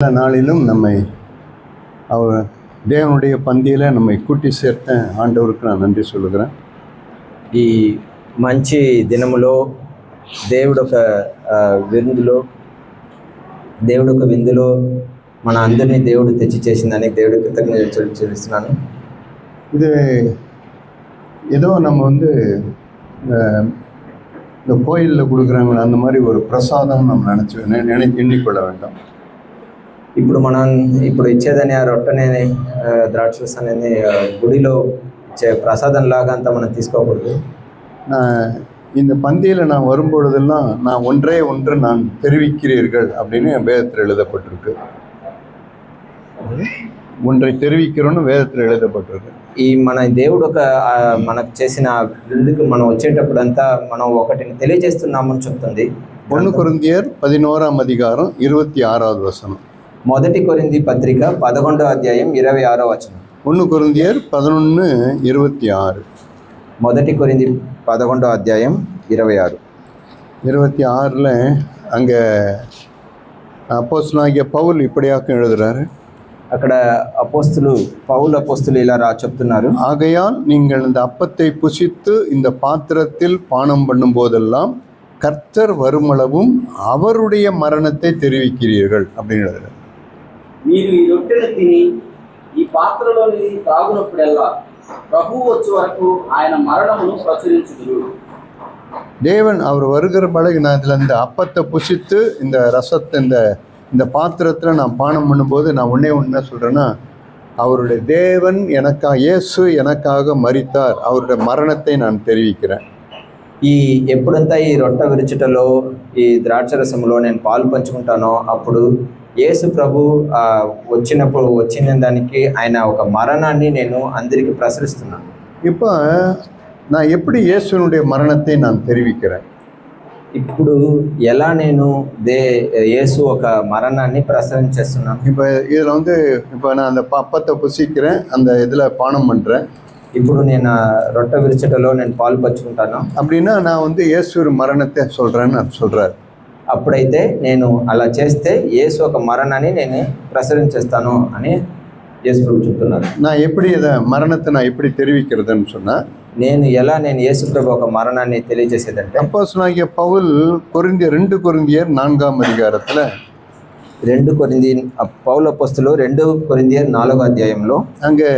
எல்லா நாளிலும் நம்மை அவர் தேவனுடைய பந்தியில் நம்மை கூட்டி சேர்த்த ஆண்டவருக்கு நான் நன்றி சொல்லுகிறேன். ఈ మంచి దినములో దేవుడొక విందులో మన అందరినీ దేవుడు తెచ్చి చేసిందని దేవుడికి కృతజ్ఞతలు చెల్లిస్తున్నాను. இது ஏதோ நம்ம இந்த கோயிலில் கொடுக்குறாங்களே அந்த மாதிரி ஒரு பிரசாதம் நம்ம எண்ணிக்கொள்ள வேண்டாம். ఇప్పుడు ఇచ్చేదని ఆ రొట్టెని ద్రాక్షరస అనేది గుడిలో ఇచ్చే ప్రసాదం లాగా అంతా మనం తీసుకోకూడదు. இந்த பந்தியில் நான் வரும்பொழுதெல்லாம் நான் ஒன்றே ஒன்று நான் தெரிவிக்கிறீர்கள் அப்படின்னு வேதத்தில் எழுதப்பட்டிருக்கு. ஒன்றை தெரிவிக்கிறோன்னு வேதத்தில் எழுதப்பட்டிருக்கு. ఈ మన దేవుడు మనకు చేసిన విందుకు మనం వచ్చేటప్పుడంతా మనం ఒకటిని తెలియజేస్తున్నామని చెప్తుంది. 1 కొరింథీయుర్ 11వ అధికారం 26వ వచనం. మొదటి కొరింథీ పత్రిక 11వ అధ్యాయం 26వ వచనం. 1 కొరింథీయుర్ 11:26. మొదటి కొరింథీ 11వ అధ్యాయం 26ல் அங்கே அப்போஸ்தலனாகிய பவுல் இப்படியாக எழுதுறாரு. అక్కడ పౌలు అపోస్తులు ఇలా చెప్తున్నారు. ஆகையால் நீங்கள் இந்த அப்பத்தை புசித்து இந்த பாத்திரத்தில் பானம் பண்ணும் போதெல்லாம் கர்த்தர் வருமளவும் அவருடைய மரணத்தை தெரிவிக்கிறீர்கள் அப்படின்னு எழுதுறாரு. మీరు ఈ రొట్టెను తిని ఈ పాత్రలోని తాగునప్పుడల్లా ప్రభువు వచ్చే వరకు ఆయన మరణమును ప్రచురించుదురు. தேவன் அவர் வருகிற பழகு நான் இதில் இந்த அப்பத்தை புசித்து இந்த ரசத்தை இந்த பாத்திரத்தில் நான் பானம் பண்ணும்போது நான் ஒன்று சொல்கிறேன்னா, அவருடைய தேவன் இயேசு எனக்காக மரித்தார், அவருடைய மரணத்தை நான் தெரிவிக்கிறேன். ఎప్పుడంతా ఈ రొట్టె విరుచుటలో ఈ ద్రాక్షరసంలో నేను పాలు పంచుకుంటానో అప్పుడు యేసు ప్రభు వచ్చిన దానికి ఆయన ఒక మరణాన్ని నేను అందరికీ ప్రసరిస్తున్నాను. இப்போ நான் எப்படி இயேசுனுடைய மரணத்தை நான் தெரிவிக்கிறேன்? ఇప్పుడు ఎలా నేను యేసు ఒక మరణాన్ని ప్రసరించేస్తున్నాను? இப்போ இதில் இப்போ நான் அந்த அப்பத்தை புசிக்கிறேன், அந்த இதில் பானம் பண்ணுறேன். ఇప్పుడు నేను రొట్టె విరుచుటలో నేను పాలు పంచుకుంటాను அப்படின்னா நான் இயேசு மரணத்தை சொல்கிறேன்னு சொல்கிறார். అప్పుడైతే నేను అలా చేస్తే యేసు ఒక మరణాన్ని నేను ప్రసరించేస్తాను అని యేసు ప్రభు చెప్తున్నారు. நான் எப்படி மரணத்தை நான் எப்படி தெரிவிக்கிறதுன்னு சொன்னால், నేను యేసు ప్రభు ఒక మరణాన్ని తెలియజేసేదంటే, அப்போஸ்தலனாகிய பவுல் 2 కొరింథీయుర్ 4వ అధికారத்தில் పౌలు అపోస్తలులు 2 కొరింథీయుర్ 4వ అధ్యాయంలో அங்கே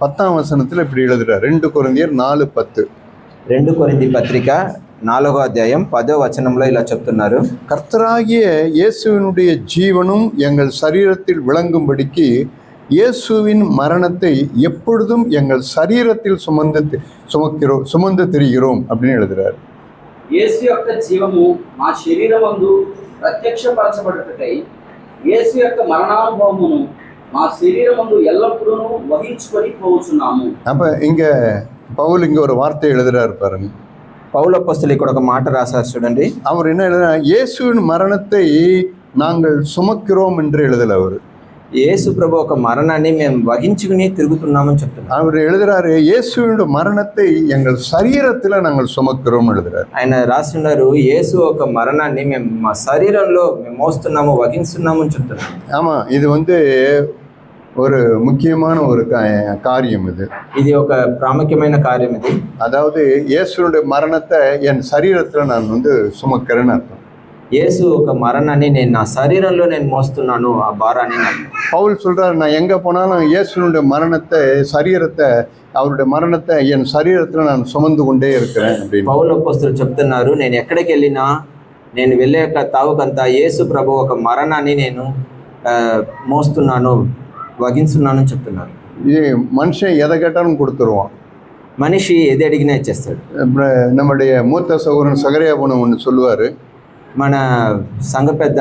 10వ వచనத்தில் இப்படி எழுதுறார். 2 కొరింథీయుర్ 4:10. 2 కొరింథీ పత్రిక 4వ అధ్యాయం 10వ వచనంలో ఇలా చెప్తున్నారు. கர்த்தராகிய இயேசுவினுடைய ஜீவனும் எங்கள் சரீரத்தில் விளங்கும்படிக்கு இயேசுவின் மரணத்தை எப்பொழுதும் எங்கள் சரீரத்தில் சுமந்து திரிகிறோம் அப்படின்னு எழுதுறாரு. యేసు యొక్క జీవము మా శరీరమందు ప్రత్యక్షపరచబడుటకై యేసు యొక్క మరణానుభవమును మా శరీరమందు ఎల్లప్పుడూ వహించుకొని పోవచ్చున్నాము. அப்ப இங்க பவுல் ஒரு வார்த்தை எழுதுறாரு பாருங்க. పౌలు అపోస్తలులు ఇక్కడ ఒక మాట రాశారు చూడండి. அவர் என்ன எழுதுறாரு? இயேசுவின் மரணத்தை நாங்கள் சுமக்கிறோம் என்று எழுதல. அவர் యేసు ప్రభు ఒక మరణాన్ని మేము వహించుకుని తిరుగుతున్నామని చెప్తున్నారు. அவர் எழுதுறாரு, இயேசுவினுடைய மரணத்தை எங்கள் சரீரத்தில் நாங்கள் சுமக்கிறோம் எழுதுறாரு. ఆయన రాసి ఉన్నారు, యేసు ఒక మరణాన్ని మేము మా శరీరంలో మేము మోస్తున్నాము, వహిస్తున్నాము అని చెప్తున్నారు. ஆமா, இது ஒரு முக்கியமான ஒரு காரியம். ఇది ఒక ప్రాముఖ్యమైన కార్యం. ఇది அதாவது இயேசுனுடைய மரணத்தை என் சரீரத்தில் நான் சுமக்கிறேன்னு அர்த்தம். యేసు ఒక మరణాన్ని నేను నా శరీరంలో నేను మోస్తున్నాను, ఆ భారాన్ని. பவுல் சொல்றாரு, நான் எங்க போனாலும் இயேசுனுடைய அவருடைய மரணத்தை என் சரீரத்தில் நான் சுமந்து கொண்டே இருக்கிறேன் அப்படின்னு పౌలు అపోస్తలులు చెప్తున్నారు. నేను ఎక్కడికి వెళ్ళినా, నేను వెళ్ళే తావుకంతా యేసు ప్రభు ఒక మరణాన్ని నేను మోస్తున్నాను, వహిస్తున్నాను చెప్తున్నారు. இது மனுஷன் எதை கேட்டாலும் கொடுத்துருவான். మనిషి ఏది అడిగినా ఇచ్చేస్తాడు. நம்முடைய மூத்த சகோதரன் சகரியாபுரம் ஒன்று சொல்லுவார். మన సంఘ పెద్ద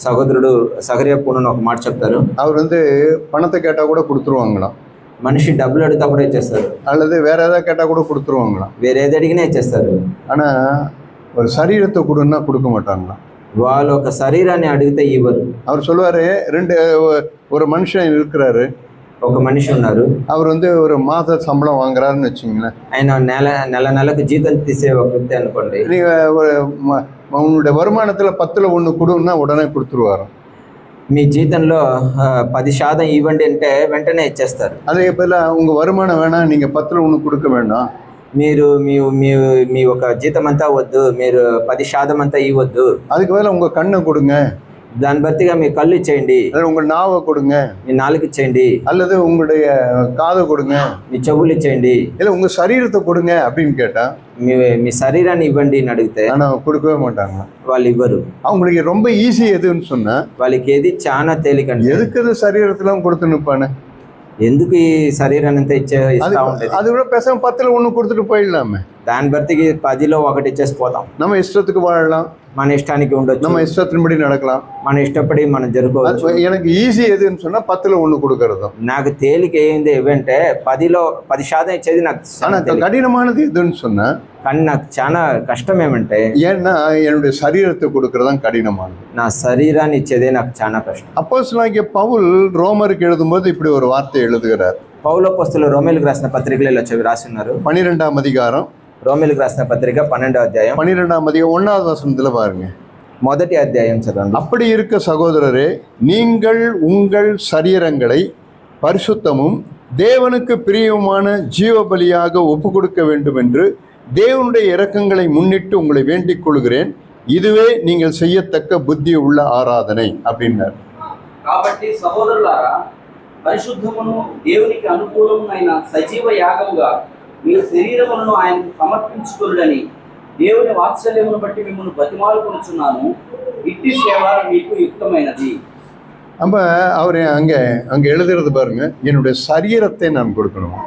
సహోదరుడు సగరియపును ఒక మాట చెప్తారు. அவர் பணத்தை கேட்டால் கூட கொடுத்துருவாங்களாம். మనిషి డబ్బులు అడిగితే కూడా ఇచ్చేస్తారు. அல்லது வேற ஏதாவது கேட்டால் கூட கொடுத்துருவாங்களாம். వేరే ఏది అడిగినా ఇచ్చేస్తారు. ஆனால் ஒரு சரீரத்தை கொடுன்னா கொடுக்க மாட்டாங்களாம். వాళ్ళు ఒక శరీరాన్ని అడిగితే ఇవ్వరు. அவர் சொல்லுவார், ஒரு மனுஷன் இருக்கிறாரு, ఒక మనిషి ఉన్నారు, அவர் ஒரு மாத சம்பளம் வாங்குறாருன்னு வச்சுங்களேன். ఆయన నెలకు జీతం తీసే ఒక వ్యక్తి అనుకోండి. நீங்கள் உன்னுடைய வருமானத்தில் 10ல் 1 கொடுன்னா உடனே கொடுத்துருவாரு. మీ జీతంలో 10% ఇవ్వండి అంటే వెంటనే ఇచ్చేస్తారు. அதே போல் உங்கள் வருமானம் வேணாம், நீங்கள் 10ல் ஒன்று கொடுக்க வேண்டாம். మీరు మీ మీ మీ ఒక జీతం అంతా వద్దు, మీరు 10% అంతా ఇవ్వద్దు. அதுக்கு பதிலாக உங்கள் கண்ணை கொடுங்க, దాని బట్టిగా మీ కళ్ళు ఇచ్చేయండి, அல்லது உங்கள் நாவை கொடுங்க, మీ నాలుగు ఇచ్చేయండి, அல்லது உங்களுடைய காதை கொடுங்க, మీ చెవులు ఇచ్చేయండి, இல்லை உங்கள் சரீரத்தை கொடுங்க அப்படின்னு கேட்டால் మీ మీ శరీరాన్ని ఇవ్వండి అని అడిగితే ஆனால் கொடுக்கவே மாட்டாங்க. వాళ్ళు ఇవ్వరు. அவங்களுக்கு ரொம்ப ஈஸி எதுன்னு சொன்னால், వాళ్ళకి ఏది చాలా తేలికండి, எதுக்கு அது சரீரத்தெல்லாம் கொடுத்து நிற்பானே, ఎందుకు ఈ శరీరాన్ని అంతా ఇస్తా ఉంటుంది. அது கூட பேசாம 10ல் ஒன்று கொடுத்துட்டு போயிடலாமே. దాని బట్టికి 10లో 1 ఇచ్చేసి పోతాం. நம்ம ఇష్టத்துக்கு வாழலாம், మన ఇష్టానికి ఉండొచ్చు, நம்ம ఇష్టத்தின்படி நடக்கலாம். మన ఇష్టపడి మనం జరుపుకోవచ్చు. எனக்கு ஈஸி எதுன்னு சொன்னா 10ல் ஒன்று கொடுக்கறதும். నాకు తేలిక ఏంది ఏమంటే 10లో 10% ఇచ్చేది నాకు ஆனா கடினமானது எதுன்னு சொன்னா, కానీ నాకు చాలా కష్టం ఏమంటే ஏன்னா என்னுடைய சரீரத்தை கொடுக்கறதான் கடினமானது. నా శరీరాన్ని ఇచ్చేదే నాకు చాలా కష్టం. அப்போஸ்தலனாகிய பவுல் ரோமருக்கு எழுதும்போது இப்படி ஒரு வார்த்தை எழுதுகிறார். పౌలపోస్తులు రోమేలుకు రాసిన పత్రికలో ఇలా రాసి ఉన్నారు. 12ஆம் அதிகாரம், రోమేలుకు రాసిన పత్రిక 12వ అధ్యాయం 12ஆம் அதிகாரம் 1வது வசனத்துல பாருங்க. మొదటి అధ్యాయం చదవండి. அப்படி இருக்க சகோதரரே, நீங்கள் உங்கள் சரீரங்களை பரிசுத்தமும் தேவனுக்கு பிரியமான ஜீவ பலியாக ஒப்பு கொடுக்க வேண்டும் என்று தேவனுடைய இரக்கங்களை முன்னிட்டு உங்களை வேண்டிக் கொள்கிறேன். இதுவே நீங்கள் செய்யத்தக்க புத்தி உள்ள ஆராதனை அப்படின்னார். కాబట్టి సహోదరులారా, పరిశుద్ధమును దేవునికి అనుకూలమునైన సజీవ యాగముగా మీ శరీరములను ఆయనకు సమర్పించుకొనుడని దేవుని వాత్సల్యమును బట్టి మిమ్మల్ని బతిమాలుకొనుచున్నాను. ఇట్టి సేవ మీకు యుక్తమైనది. அப்ப அவர் அங்க எழுதுறது பாருங்க, என்னுடைய சரீரத்தை நான் கொடுக்கணும்.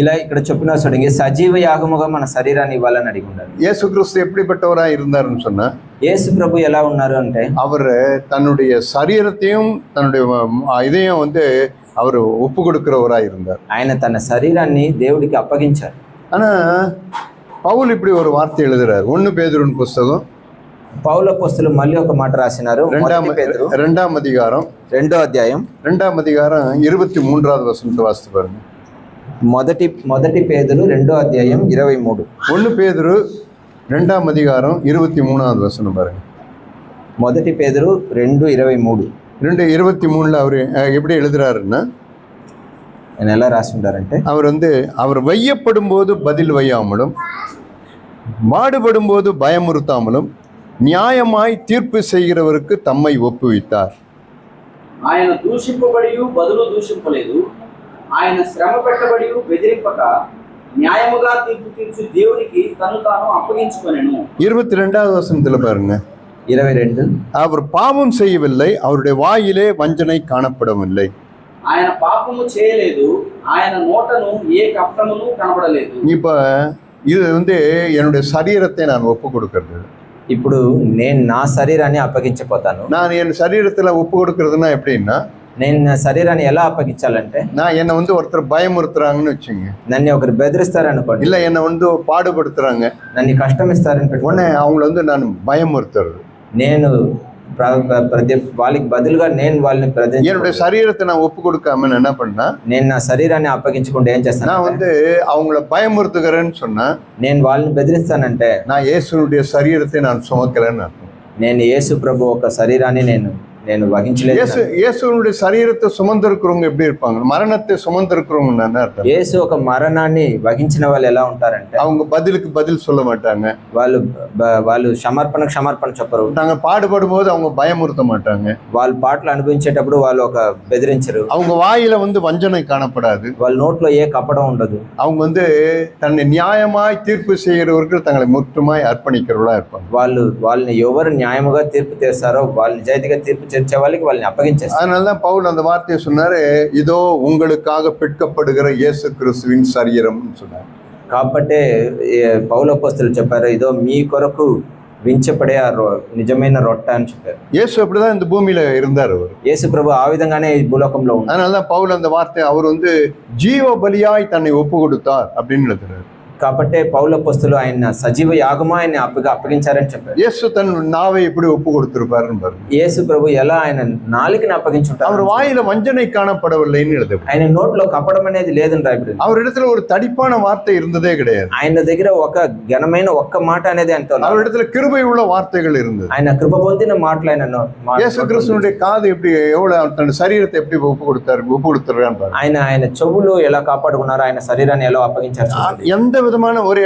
ఇలా ఇక్కడ చెప్పిన చూడండి, సజీవ యాగముగా మన శరీరాన్ని ఇవ్వాలని అడిగి ఉండాలి. இயேசு கிறிஸ்து எப்படிப்பட்டவராக இருந்தாருன்னு சொன்னா, యేసు ప్రభు ఎలా ఉన్నారు అంటే அவர் தன்னுடைய சரீரத்தையும் தன்னுடைய இதையும் அவர் ஒப்பு கொடுக்கிறவராக இருந்தார். ఆయన తన శరీరాన్ని దేవుడికి అప్పగించారు. ஆனா பவுல் இப்படி ஒரு வார்த்தை எழுதுறாரு. 1 பேதுருவின் புஸ்தகம் పౌలపోస్తులు మళ్ళీ ఒక మాట రాసినారు. మొదటి పేతురు 2ஆம் அதிகாரம் 2వ అధ్యాయం 2ஆம் அதிகாரம் 23வது வசனத்தை வாசித்து பாருங்க. మొదటి పేతురు 2వ అధ్యాయం 23. 1 பேதுரு 2ஆம் அதிகாரம் 23வது வசனம் பாருங்க. మొదటి పేతురు 2:23. 2:23 அவர் எப்படி எழுதுறாருன்னா, ఆయన ఎలా రాసి ఉంటారంటే, அவர் வையப்படும் போது பதில் வையாமலும் மாடுபடும் போது பயமுறுத்தாமலும் நியாயமாய் தீர்ப்பு செய்கிறவருக்கு தம்மை ஒப்புவித்தார். ఆయన దూషింపబడియు బదులు దూషింపలేదు, ఆయన శ్రమ పెట్టబడి బెదిరింపక న్యాయముగా తీర్పు తీర్చు దేవునికి తను తాను అప్పగించుకొనెను. 22வது வசனத்துல பாருங்க. 22. அவர் பாவம் செய்யவில்லை, அவருடைய வாயிலே வஞ்சனை காணப்படவில்லை. ఆయన పాపము చేయలేదు, ఆయన నోటను ఏ కపటమును కనబడలేదు. இப்ப இது என்னுடைய சரீரத்தை நான் ஒப்பு கொடுக்கறது. ఇప్పుడు నేను నా శరీరాన్ని అప్పగించపోతాను. நான் என் சரீரத்துல ஒப்பு கொடுக்கறதுன்னா எப்படின்னா, నేను నా శరీరాన్ని ఎలా అప్పగించాలంటే, நான் என்னை ஒருத்தர் பயமுறுத்துறாங்கன்னு வச்சுங்க, నన్ను ఒకరు బెదిరిస్తారనుకోండి, இல்ல என்னை பாடுபடுத்துறாங்க, నన్ను కష్టం ఇస్తారని உடனே அவங்கள நான் பயமுறுத்துறது. నేను వాళ్ళకి బదులుగా నేను వాళ్ళని என்னுடைய சரீரத்தை நான் ஒப்பு கொடுக்காம என்ன பண்ணா, నేను నా శరీరాన్ని అప్పగించుకుంటే ఏం చేస్తాను, நான் அவங்கள பயமுறுத்துகிறேன்னு சொன்னா, నేను వాళ్ళని బెదిరిస్తానంటే நான் இயேசுனுடைய சரீரத்தை நான் சுமக்கலன்னு அர்த்தம். నేను యేసు ప్రభు ఒక శరీరాన్ని నేను వహించలేదు. இயேசுனுடைய சரீரத்தை சுமந்திருக்கிறவங்க எப்படி இருப்பாங்க? மரணத்தை சுமந்திருக்கிறவங்க என்ன அர்த்தம்? యేసు ఒక మరణాన్ని వహించిన వాళ్ళు ఎలా ఉంటారంటే, அவங்க பதிலுக்கு பதில் சொல்ல மாட்டாங்க, వాళ్ళు క్షమార్పణ చెప్పరు. நாங்க பாடுபடும் போது அவங்க பயமுறுத்த மாட்டாங்க, వాళ్ళు పాటలు అనుభవించేటప్పుడు వాళ్ళు ఒక బెదిరించరు, அவங்க வாயில வஞ்சனை காணப்படாது, వాళ్ళ నోట్లో ఏ కపటం ఉండదు. அவங்க தன்னை நியாயமாய் தீர்ப்பு செய்கிறவர்கள் தங்களை முற்றுமாய் அர்ப்பணிக்கிறவர்களா இருப்பாங்க. వాళ్ళని ఎవరు న్యాయముగా తీర్పు తీస్తారో, వాళ్ళు నిజాయితీగా తీర్పు చేర్చే వాళ్ళకి వాళ్ళని అప్పగించేస్తారు. அதனாலதான் பவுல் அந்த வார்த்தையை சொன்னாரு, இதோ உங்களுக்காக பிற்கப்படுகிற இயேசு கிறிஸ்துவின் சரீரம் சொன்னார். కాబట్టి పౌలపోస్తులు చెప్పారు, ఇదో మీ కొరకు వించబడే నిజమైన రొట్టె అని చెప్పారు. இயேசு அப்படிதான் இந்த பூமியில இருந்தார். அவர் యేసు ప్రభు ఆ విధంగానే ఈ భూలోకంలో ఉన్నారు. அதனாலதான் பவுல் அந்த வார்த்தை அவர் ஜீவ பலியாய் தன்னை ஒப்பு கொடுத்தார் அப்படின்னு எழுதுறாரு. కాబట్టే పౌలు అపోస్తలులు ఆయన సజీవ యాగమా ఆయన అప్పగించారని చెప్పారు. இயேசு தன் நாவை எப்படி ஒப்பு கொடுத்திருப்பாருன்னு பாருங்க. యేసు ప్రభు ఎలా ఆయన నాలుకని అప్పగించుంటారు. அவர் வாயில வஞ்சனை காணப்படவில்லைன்னு எழுது. ఆయన నోట్లో కపడం అనేది లేదని రాయబడింది. அவரிடத்துல ஒரு தடிப்பான வார்த்தை இருந்ததே கிடையாது. ఆయన దగ్గర ఒక ఘనమైన ఒక్క మాట అనేది ఆయనతో లేదు. அவரிடத்துல கிருபை உள்ள வார்த்தைகள் இருந்தது. ఆయన కృప పొందిన మాటలు ఆయన இயேசு கிறிஸ்துவினுடைய காது எப்படி எவ்வளவு தன் சரீரத்தை எப்படி ஒப்பு கொடுத்துறான்னு பாருங்க. ఆయన చెవులు ఎలా కాపాడుకున్నారో, ఆయన శరీరాన్ని ఎలా అప్పగించారు. எந்த விதமான ஒரு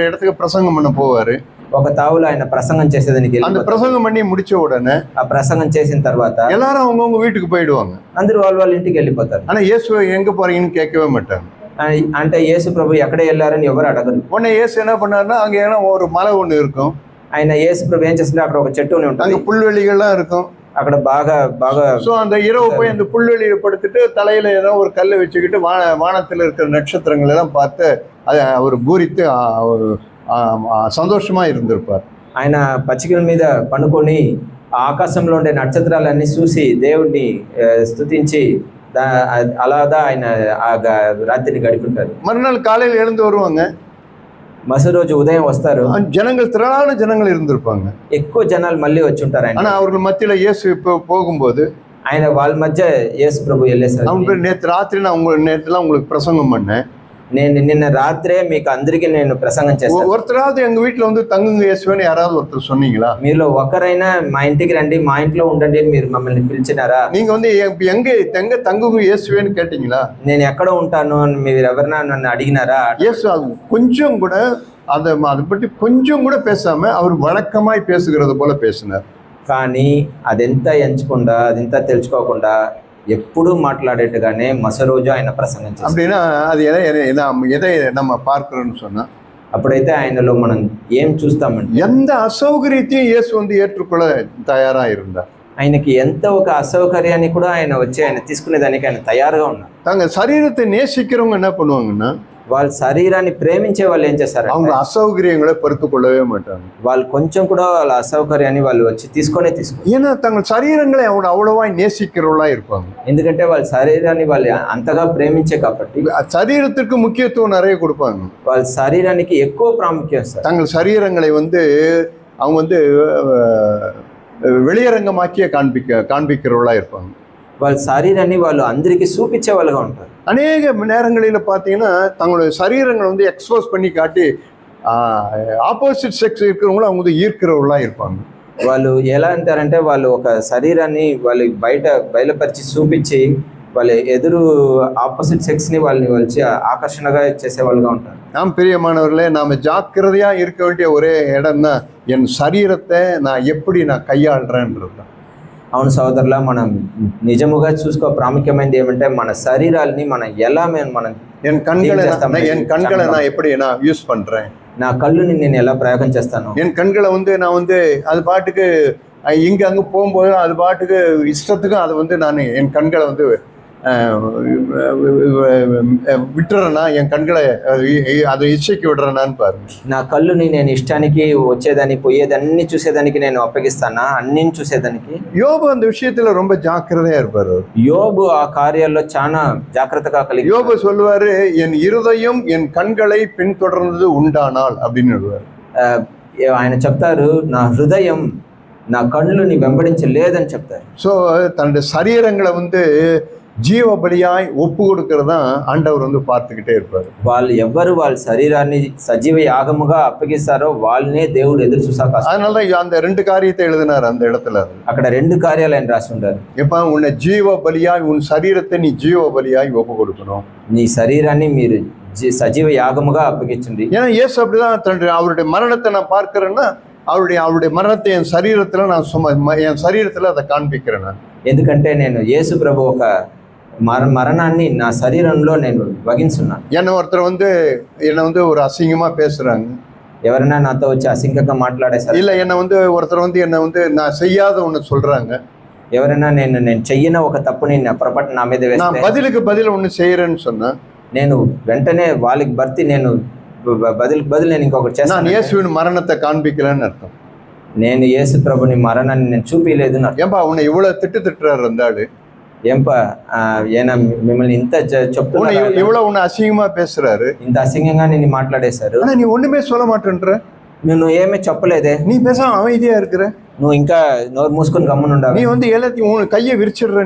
இடத்துக்கு பிரசங்கம் பண்ண போவாரு. ఒక తావులో ఆయన ప్రసంగం చేసేదానికి அந்த பிரசங்கம் பண்ணி முடிச்ச உடனே ఆ ప్రసంగం చేసిన తర్వాత எல்லாரும் அவங்கவுங்க வீட்டுக்கு போயிடுவாங்க. అందరూ వాళ్ళ ఇంటికి వెళ్ళిపోతారు. ஆனா இயேசு எங்க போறீங்கன்னு கேட்கவே மாட்டாங்க. అంటే యేసు ప్రభు ఎక్కడ వెళ్ళారని ఎవరు అడగరు. உடனே இயேசு என்ன பண்ணாருன்னா, அங்க ஏன்னா ஒரு மலை ஒண்ணு இருக்கும். ఆయన యేసు ప్రభు ఏం చేస్తుంటే అక్కడ ఒక చెట్టు ఉంటుంది, அங்க புல்வெளிகள்லாம் இருக்கும். అక్కడ బాగా ஸோ அந்த இரவு போய் அந்த புல்வெளியை படுத்துட்டு தலையில ஏதோ ஒரு கல்லை வச்சுக்கிட்டு வானத்தில் இருக்கிற நட்சத்திரங்கள் எல்லாம் பார்த்து அதை அவர் பூரித்து சந்தோஷமா இருந்திருப்பார். ఆయన పచ్చికల మీద పనుకొని ఆకాశంలో ఉండే నక్షత్రాలన్నీ చూసి దేవుడిని స్తుతించి అలాగా ఆయన ఆ రాత్రిని గడిపింటారు. மறுநாள் காலையில் எழுந்து வருவாங்க. మరుసటి రోజు ఉదయం వస్తారు. ஜனங்கள் திரளான ஜனங்கள் இருந்திருப்பாங்க. ఎక్కువ జనాలు మళ్ళీ వచ్చి ఉంటారు. ஆனா அவர்கள் மத்தியில இயேசு இப்போ போகும்போது ఆయన వాళ్ళ మధ్య యేసు ప్రభు వెళ్ళేసారు. அவங்க நேற்று ராத்திரி நான் நேற்றுலாம் உங்களுக்கு பிரசங்கம் பண்ணேன். నేను నిన్న రాత్రే మీకు అందరికీ నేను ప్రసంగం చేశాను. ஒருத்தராவது எங்க வீட்டுல வந்து தங்குங்க இயேசுன்னு யாராவது ஒருத்தர் சொன்னீங்களா? మీలో ఒకరైనా మా ఇంటికి రండి, మా ఇంట్లో ఉండండి అని మీరు మమ్మల్ని పిలిచినారా? நீங்க வந்து எங்க தங்குங்க இயேசுன்னு கேட்டீங்களா? నేను ఎక్కడ ఉంటాను అని మీరు ఎవరైనా నన్ను అడిగినారా? இயேசு அது கொஞ்சம் கூட அதை பற்றி கொஞ்சம் கூட பேசாம அவர் வழக்கமாய் பேசுகிறது போல பேசினார். కానీ అదెంత ఎంచకుండా అదెంత తెలుసుకోకుండా ఎప్పుడు మాట్లాడేట్టుగానే మసరోజు ఆయన ప్రసంగం చేశారు. அப்படின்னா அது எதை நம்ம பார்க்கிறோம்னு சொன்னா, అప్పుడైతే ఆయనలో మనం ఏం చూస్తామంటే எந்த அசௌகரியத்தையும் இயேசு வந்து ஏற்றுக்கொள்ள தயாரா இருந்தார். ఆయనకి ఎంత ఒక అసౌకర్యాన్ని కూడా ఆయన వచ్చి ఆయన తీసుకునేదానికి ఆయన తయారుగా ఉన్నారు. தாங்க சரீரத்தை நேசிக்கிறவங்க என்ன பண்ணுவாங்கன்னா, వాళ్ళ శరీరాన్ని ప్రేమించే వాళ్ళు ఏం చేస్తారు, அவங்க அசௌகரியங்களை பொறுத்து கொள்ளவே மாட்டாங்க. వాళ్ళు కొంచెం కూడా వాళ్ళ అసౌకర్యాన్ని వాళ్ళు వచ్చి తీసుకో. ஏன்னா தங்கள் சரீரங்களை அவ்வளவா நேசிக்கிறவங்களா இருப்பாங்க. ఎందుకంటే వాళ్ళ శరీరాన్ని వాళ్ళు అంతగా ప్రేమించే కాబట్టి சரீரத்திற்கு முக்கியத்துவம் நிறைய கொடுப்பாங்க. వాళ్ళ శరీరానికి ఎక్కువ ప్రాముఖ్యం ఇస్తారు. தங்கள் சரீரங்களை வந்து அவங்க வந்து வெளியரங்கமாக்கிய காண்பிக்கிறவங்களா இருப்பாங்க. వాళ్ళ శరీరాన్ని వాళ్ళు అందరికీ చూపించే వాళ్ళగా ఉంటారు. அநேக நேரங்களில் பார்த்தீங்கன்னா தங்களுடைய சரீரங்களை வந்து எக்ஸ்போஸ் பண்ணி காட்டி ஆப்போசிட் செக்ஸ் இருக்கிறவங்களும் அவங்க வந்து ஈர்க்கிறவங்களா இருப்பாங்க. వాళ్ళు ఎలా అంటారంటే వాళ్ళు ఒక శరీరాన్ని వాళ్ళు బయలుపరిచి చూపించి వాళ్ళ ఎదురు ఆపోజిట్ సెక్స్ ని వాళ్ళని వచ్చి ఆకర్షణగా చేసే వాళ్ళుగా ఉంటారు. நாம் பிரியமானவர்களே, நாம ஜாக்கிரதையா இருக்க வேண்டிய ஒரே இடம் தான் என் சரீரத்தை நான் எப்படி கையாளுறேன்றது. అవును సోదరులా, మనం నిజముగా చూసుకో ప్రాముఖ్యమైనది ఏమంటే మన శరీరాలని మనం ఎలా మనం என் கண்களை நான் எப்படி நான் யூஸ் பண்றேன், నా కళ్ళుని నేను ఎలా ప్రయోగం చేస్తాను, என் கண்களை வந்து நான் வந்து அது பாட்டுக்கு இங்க அங்க போகும்போது அது பாட்டுக்கு இஷ்டத்துக்கும் அது வந்து நான் என் கண்களை வந்து విట్టురనా ఎన్ కన్గళ అది ఇచ్చకి విడరనాని పారుంది. నా కళ్ళుని నేను ఇష్టానికి వచ్చేదానికి పోయేదాన్ని చూసేదానికి నేను అప్పగిస్తానా, అన్ని చూసేదానికి? யோபு அந்த விஷயத்துல ரொம்ப ஜாக்கிரதையா இருப்பாரு. యోబు ఆ కార్యాల్లో చాలా జాగ్రత్తగా కలిగి. யோபு சொல்லுவாரு, என் இருதயம் என் கண்களை பின்தொடர்ந்தது உண்டானால் அப்படின்னு சொல்லுவாரு. ఆయన చెప్తారు, నా హృదయం నా కళ్ళుని వెంబడించలేదని చెప్తారు. సో తన శరీరంகளை வந்து ஜீவ பலியாய் ஒப்பு கொடுக்கறது தான் ஆண்டவர் வந்து பார்த்துக்கிட்டே இருப்பாரு. వాళ్ళు ఎవరు వాళ్ళ శరీరాన్ని సజీవ యాగముగా అప్పగిస్తారో వాళ్ళనే దేవుడు ఎదురు చూసాక. அதனால அந்த ரெண்டு காரியத்தை எழுதினார் அந்த இடத்துல. అక్కడ రెండు కార్యాలు ఆయన రాసి ఉంటారు. எப்ப உன்னை ஜீவ பலியாய் உன் சரீரத்தை நீ ஜீவ பலியாய் ஒப்பு கொடுக்கணும். నీ శరీరాన్ని మీరు సజీవ యాగముగా అప్పగించండి. ஏன்னா இயேசு அப்படிதான் அவருடைய மரணத்தை நான் பார்க்கிறேன்னா அவருடைய மரணத்தை என் சரீரத்துல அதை காண்பிக்கிறேன் நான். ఎందుకంటే నేను యేసు ప్రభు ఒక మరణాన్ని నా శరీరంలో నేను వగించున్నాను. என்ன வந்து ஒரு அசிங்கமா பேசுறாங்க, ఎవరైనా నాతో వచ్చి అసింగంగా మాట్లాడేసారు, இல்ல ஒருத்தர் வந்து நான் செய்யாத ஒண்ணு சொல்றாங்க, ఎవరైనా నేను చెయ్యన ఒక తప్పుని పొరపాటు నా మీద వేస్తే நான் பதிலுக்கு பதில் ஒண்ணு செய்யறேன்னு சொன்னா నేను వెంటనే వాళ్ళకి భర్తీ నేను బదులు నేను ఇంకొకటి చేస్తాను. நான் இயேசுவின் மரணத்தை காண்பிக்கலன்னு அர்த்தம். నేను యేసు ప్రభుని మరణాన్ని నేను చూపిలేదు. ஏன்பா உன்னை இவ்வளவு திட்டுறாரு அந்த ஆளு, ఏంపా ఈయన మిమ్మల్ని ఇంత చెప్తున్నా இவ்வளவு உன்னை அசிங்கமா பேசுறாரு, ఇంత అసింగంగా నిన్ను మాట్లాడేశారు, ஆனா நீ ஒண்ணுமே சொல்ல மாட்டேன்ற, నువ్వు ఏమీ చెప్పలేదే, நீ பேசாம அமைதியா இருக்கிற, నువ్వు ఇంకా నోరు మూసుకొని గమ్మునుండావు, நீ வந்து எல்லாத்தையும் உன் கையை விரிச்சிடுற,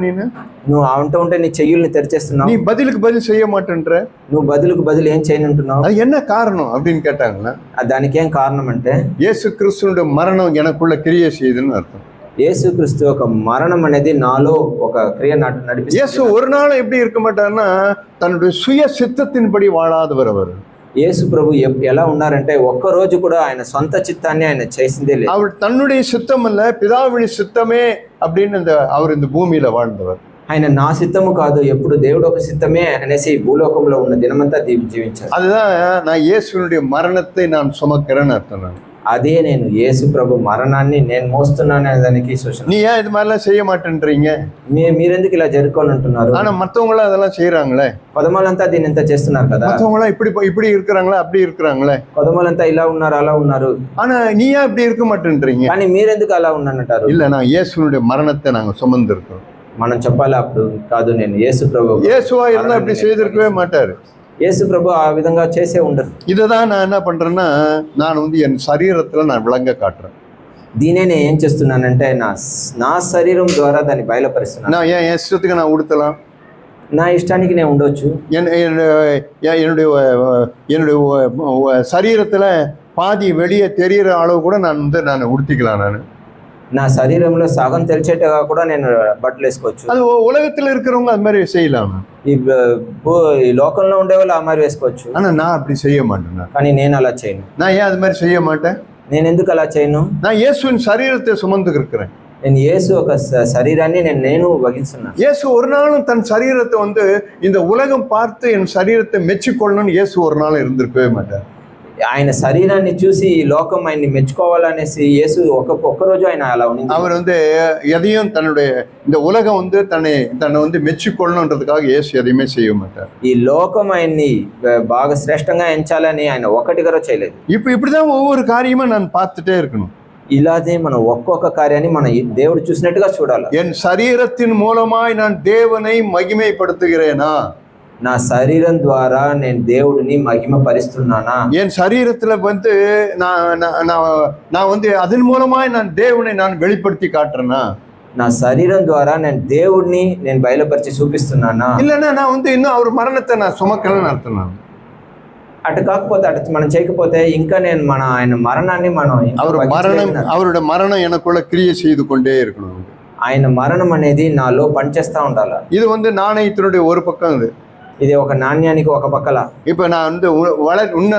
నువ్వు అంటూ ఉంటే నీ చెయ్యుల్ని తెరిచేస్తున్నావు, நீ பதிலுக்கு பதில் செய்ய மாட்டேன்ற, నువ్వు బదులుకు బదులు ఏం చేయనంటున్నావు. அது என்ன காரணம் அப்படின்னு கேட்டாங்களா? దానికి ఏం కారణం అంటే இயேசு கிறிஸ்துவோட மரணம் எனக்குள்ள கிரியை செய்யுதுன்னு அர்த்தம். యేసుక్రీస్తు ఒక మరణం అనేది నాలో ఒక క్రియ నడిపిస్తుంది. இயேசு ஒரு நாள் எப்படி இருக்க மாட்டாருன்னா தன்னுடைய சுய சித்தத்தின்படி வாழாதவர் அவர். యేసు ప్రభు ఎలా ఉన్నారంటే ఒక్క రోజు కూడా ఆయన సొంత చిత్తాన్ని ఆయన చేసిందే లేదు. அவர் தன்னுடைய சித்தம் அல்ல, பிதாவின் சித்தமே அப்படின்னு அவர் இந்த பூமியில வாழ்ந்தவர். ఆయన నా సిద్ధము కాదు, ఎప్పుడు దేవుడు ఒక సిద్ధమే అనేసి భూలోకంలో ఉన్న దినమంతా జీవించారు. அதுதான் நான் இயேசுனுடைய மரணத்தை நான் சுமக்கிறேன்னு அர்த்தம். అదే నేను యేసు ప్రభు మరణాన్ని నేను మోస్తున్నాను అనే దానికి సూచన. நீ ஏன் இது மாதிரிலாம் செய்ய மாட்டேன்றீங்க? మీరెందుకు ఇలా జరుపుకొని అంటున్నారు? ஆனா மற்றவங்களாம் அதெல்லாம் செய்யறாங்களே, కొదమలంతా దీని ఎంత చేస్తున్నారు కదా, மற்றவங்களாம் இப்படி இருக்கிறாங்களா அப்படி இருக்கிறாங்களே, కొదమలంతా ఇలా ఉన్నారు అలా ఉన్నారు, ஆனா நீ ஏன் இப்படி இருக்க மாட்டேன்றீங்க? కానీ మీరెందుకు అలా ఉన్నానంటారు? இல்ல, நான் இயேசுனுடைய மரணத்தை நாங்க சுமந்து இருக்கிறோம். మనం చెప్పాలి అప్పుడు కాదు, నేను యేసు ప్రభు. இயேசுவா இருந்தா இப்படி செய்திருக்கவே மாட்டாரு. యేసు ప్రభు ఆ విధంగా చేసే ఉండరు. இதைதான் நான் என்ன பண்றேன்னா, நான் வந்து என் சரீரத்துல நான் விளங்க காட்டுறேன். దీనే నేను ఏం చేస్తున్నానంటే నా శరీరం ద్వారా దాన్ని బయలుపరుస్తున్నాను. நான் என் இஷ்டத்துக்கு நான் உடுத்தலாம், నా ఇష్టానికి నేను ఉండొచ్చు, என்னுடைய சரீரத்துல பாதி வெளியே தெரிகிற அளவு கூட நான் உடுத்திக்கலாம். నా శరీరంలో సగం తెలిసేట్టుగా కూడా నేను బట్టలు వేసుకోవచ్చు. அது உலகத்துல இருக்கிறவங்க அது மாதிரி செய்யலாம், ఈ లోకంలో ఉండే వాళ్ళు ఆ மாதிரி వేసుకోవచ్చు. ஆனா நான் அப்படி செய்ய மாட்டேன். కానీ నేను అలా చేయను. நான் ஏன் அது மாதிரி செய்ய மாட்டேன்? నేను ఎందుకు అలా చేయను? நான் இயேசுவின் சரீரத்தை சுமந்து இருக்கிறேன். నేను యేసు ఒక శరీరాన్ని నేను వహిస్తున్నాను. இயேசு ஒரு நாளும் தன் சரீரத்தை வந்து இந்த உலகம் பார்த்து என் சரீரத்தை மெச்சிக்கொள்ளணும்னு இயேசு ஒரு நாளும் இருந்திருக்கவே மாட்டார். ఆయన శరీరాన్ని చూసి ఈ లోకం ఆయన్ని మెచ్చుకోవాలనేసి యేసు ఒక్కరోజు ఆయన అలా ఉంది. அவர் வந்து எதையும் தன்னுடைய இந்த உலகம் வந்து தன்னை வந்து மெச்சிக்கொள்ளணுன்றதுக்காக இயேசு எதையுமே செய்ய மாட்டார். ఈ లోకం ఆయన్ని బాగా శ్రేష్టంగా ఎంచాలని ఆయన ఒక్కటి కూడా చేయలేదు. இப்படிதான் ஒவ்வொரு காரியமா நான் பார்த்துட்டே இருக்கணும். ఇలాగే మనం ఒక్కొక్క కార్యాన్ని మన దేవుడు చూసినట్టుగా చూడాలి. என் சரீரத்தின் மூலமாய் நான் தேவனை மகிமைப்படுத்துகிறேனா? నా శరీరం ద్వారా నేను దేవుడిని మహిమపరుస్తున్నానా? என் சரீரத்துல வந்து நான் வந்து அதன் மூலமாய் நான் தேவனை நான் வெளிப்படுத்தி காட்டுறேனா? నా శరీరం ద్వారా నేను దేవుడిని నేను బయలుపరిచి చూపిస్తున్నానా? இல்லைன்னா நான் வந்து இன்னும் அவர் மரணத்தை நான் சுமக்கலன்னு அர்த்தம். అటు కాకపోతే అటు మనం చేయకపోతే ఇంకా నేను ఆయన మరణాన్ని మనం அவருடைய மரணம் எனக்குள்ள கிரியை செய்து கொண்டே இருக்கணும். ఆయన మరణం అనేది నాలో పనిచేస్తా ఉండాలి. இது வந்து நாணயத்தினுடைய ஒரு பக்கம். ఇది ఒక నాణ్యానికి ఒక పక్కల. இப்ப நான் வந்து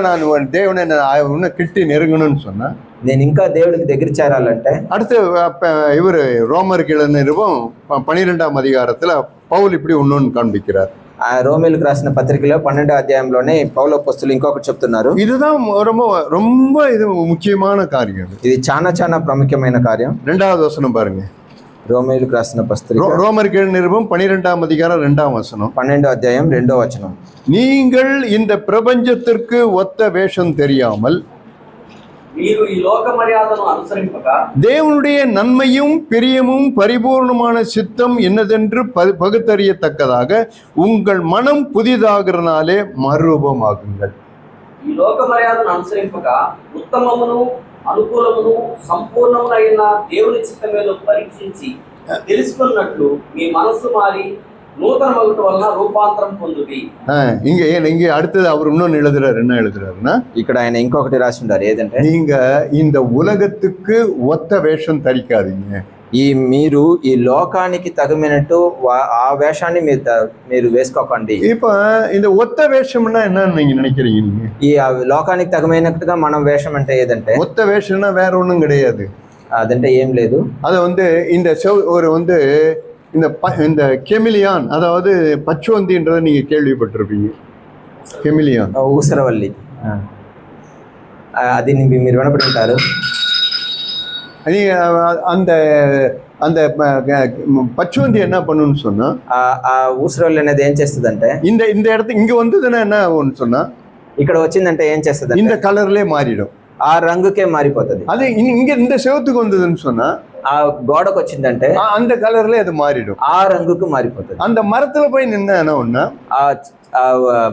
நான் தேவனை இன்னும் கிட்டி நெருங்கணும்னு சொன்னா, నేను ఇంకా దేవుడికి దగ్గర చేరాలంటే அடுத்து இவர் ரோமருக்கு எழுதின நிருபம் 12ஆம் அதிகாரத்துல பவுல் இப்படி ஒன்னொன்னு காண்பிக்கிறார். ఆ రోమేలుకు రాసిన పత్రికలో 12వ అధ్యాయంలోనే పౌలు అపోస్తలులు ఇంకొకటి చెప్తున్నారు. இதுதான் ரொம்ப ரொம்ப இது ముఖ్యமான காரியம். ఇది చాలా ప్రాముఖ్యమైన కార్యం. 2வது வசனம் பாருங்க. రోమేలుకు రాసిన పత్రిక ரோமருக்கு எழுதின நிருபம் 12ஆம் அதிகாரம் 2ஆம் வசனம். 12వ అధ్యాయం 2వ వచనం. நீங்கள் இந்த பிரபஞ்சத்திற்கு ஒத்த வேஷம் தெரியாமல் మీరు ఈ లోక మర్యాదను అనుసరింపక தேவனுடைய நன்மையும் பிரியமும் பரிபூர்ணமான சித்தம் என்னதென்று பகுத்தறியத்தக்கதாக உங்கள் மனம் புதிதாகிறனாலே மறுரூபமாகுங்கள். ఈ లోక మర్యాదను అనుసరింపక ఉత్తమమును అనుకూలమును సంపూర్ణమునైన దేవుని చిత్తమేదో పరీక్షించి తెలుసుకున్నట్లు మీ మనస్సు మారి నూతన మగుట వలన రూపాంతరం పొందుడి. இங்க அடுத்தது அவர் இன்னொன்னு எழுதுறாரு. என்ன எழுதுறாருன்னா, ఇక్కడ ఆయన ఇంకొకటి రాసి ఉంటారు. ఏదంటే, நீங்க இந்த உலகத்துக்கு ஒத்த வேஷம் தரிக்காதீங்க. మీరు ఈ లోకానికి తగినట్టు ఆ వేషాన్ని మీరు వేసుకోకండి. இப்ப இந்த ஒத்த வேஷம்னா என்னன்னு நீங்க நினைக்கிறீங்க? நீங்க ఈ లోకానికి తగినట్టుగా మనం వేషం అంటే ఏదంటే, ஒத்த வேஷம்னா வேற ஒண்ணும் கிடையாது. అదంటే ఏం లేదు. அது வந்து இந்த ஒரு வந்து இந்த கெமிலியான், அதாவது பச்சோந்தின்றதை நீங்க கேள்விப்பட்டிருப்பீங்க. கெமிலியான் ఊసరవల్లి, అది మీరు వినపడి ఉంటారు. அந்த அந்த பச்சோந்தி என்ன பண்ணுன்னு சொன்னா, ఆ ఊసరవల్లి అనేది ఏం చేస్తుందంటే, இந்த இடத்துக்கு இங்க வந்ததுன்னா என்ன ஒன்று சொன்னா, ఇక్కడ వచ్చిందంటే ఏం చేస్తుంది, இந்த கலர்லயே மாறிடும். ఆ రంగుకే మారిపోతుంది. அது இங்க இந்த செவத்துக்கு வந்ததுன்னு சொன்னா, ఆ గోడకు వచ్చిందంటే அந்த கலர்ல அது மாறிடும். ఆ రంగుకు మారిపోతుంది. அந்த மரத்துல போய் நின்னா ஒண்ணா ఆ ఆ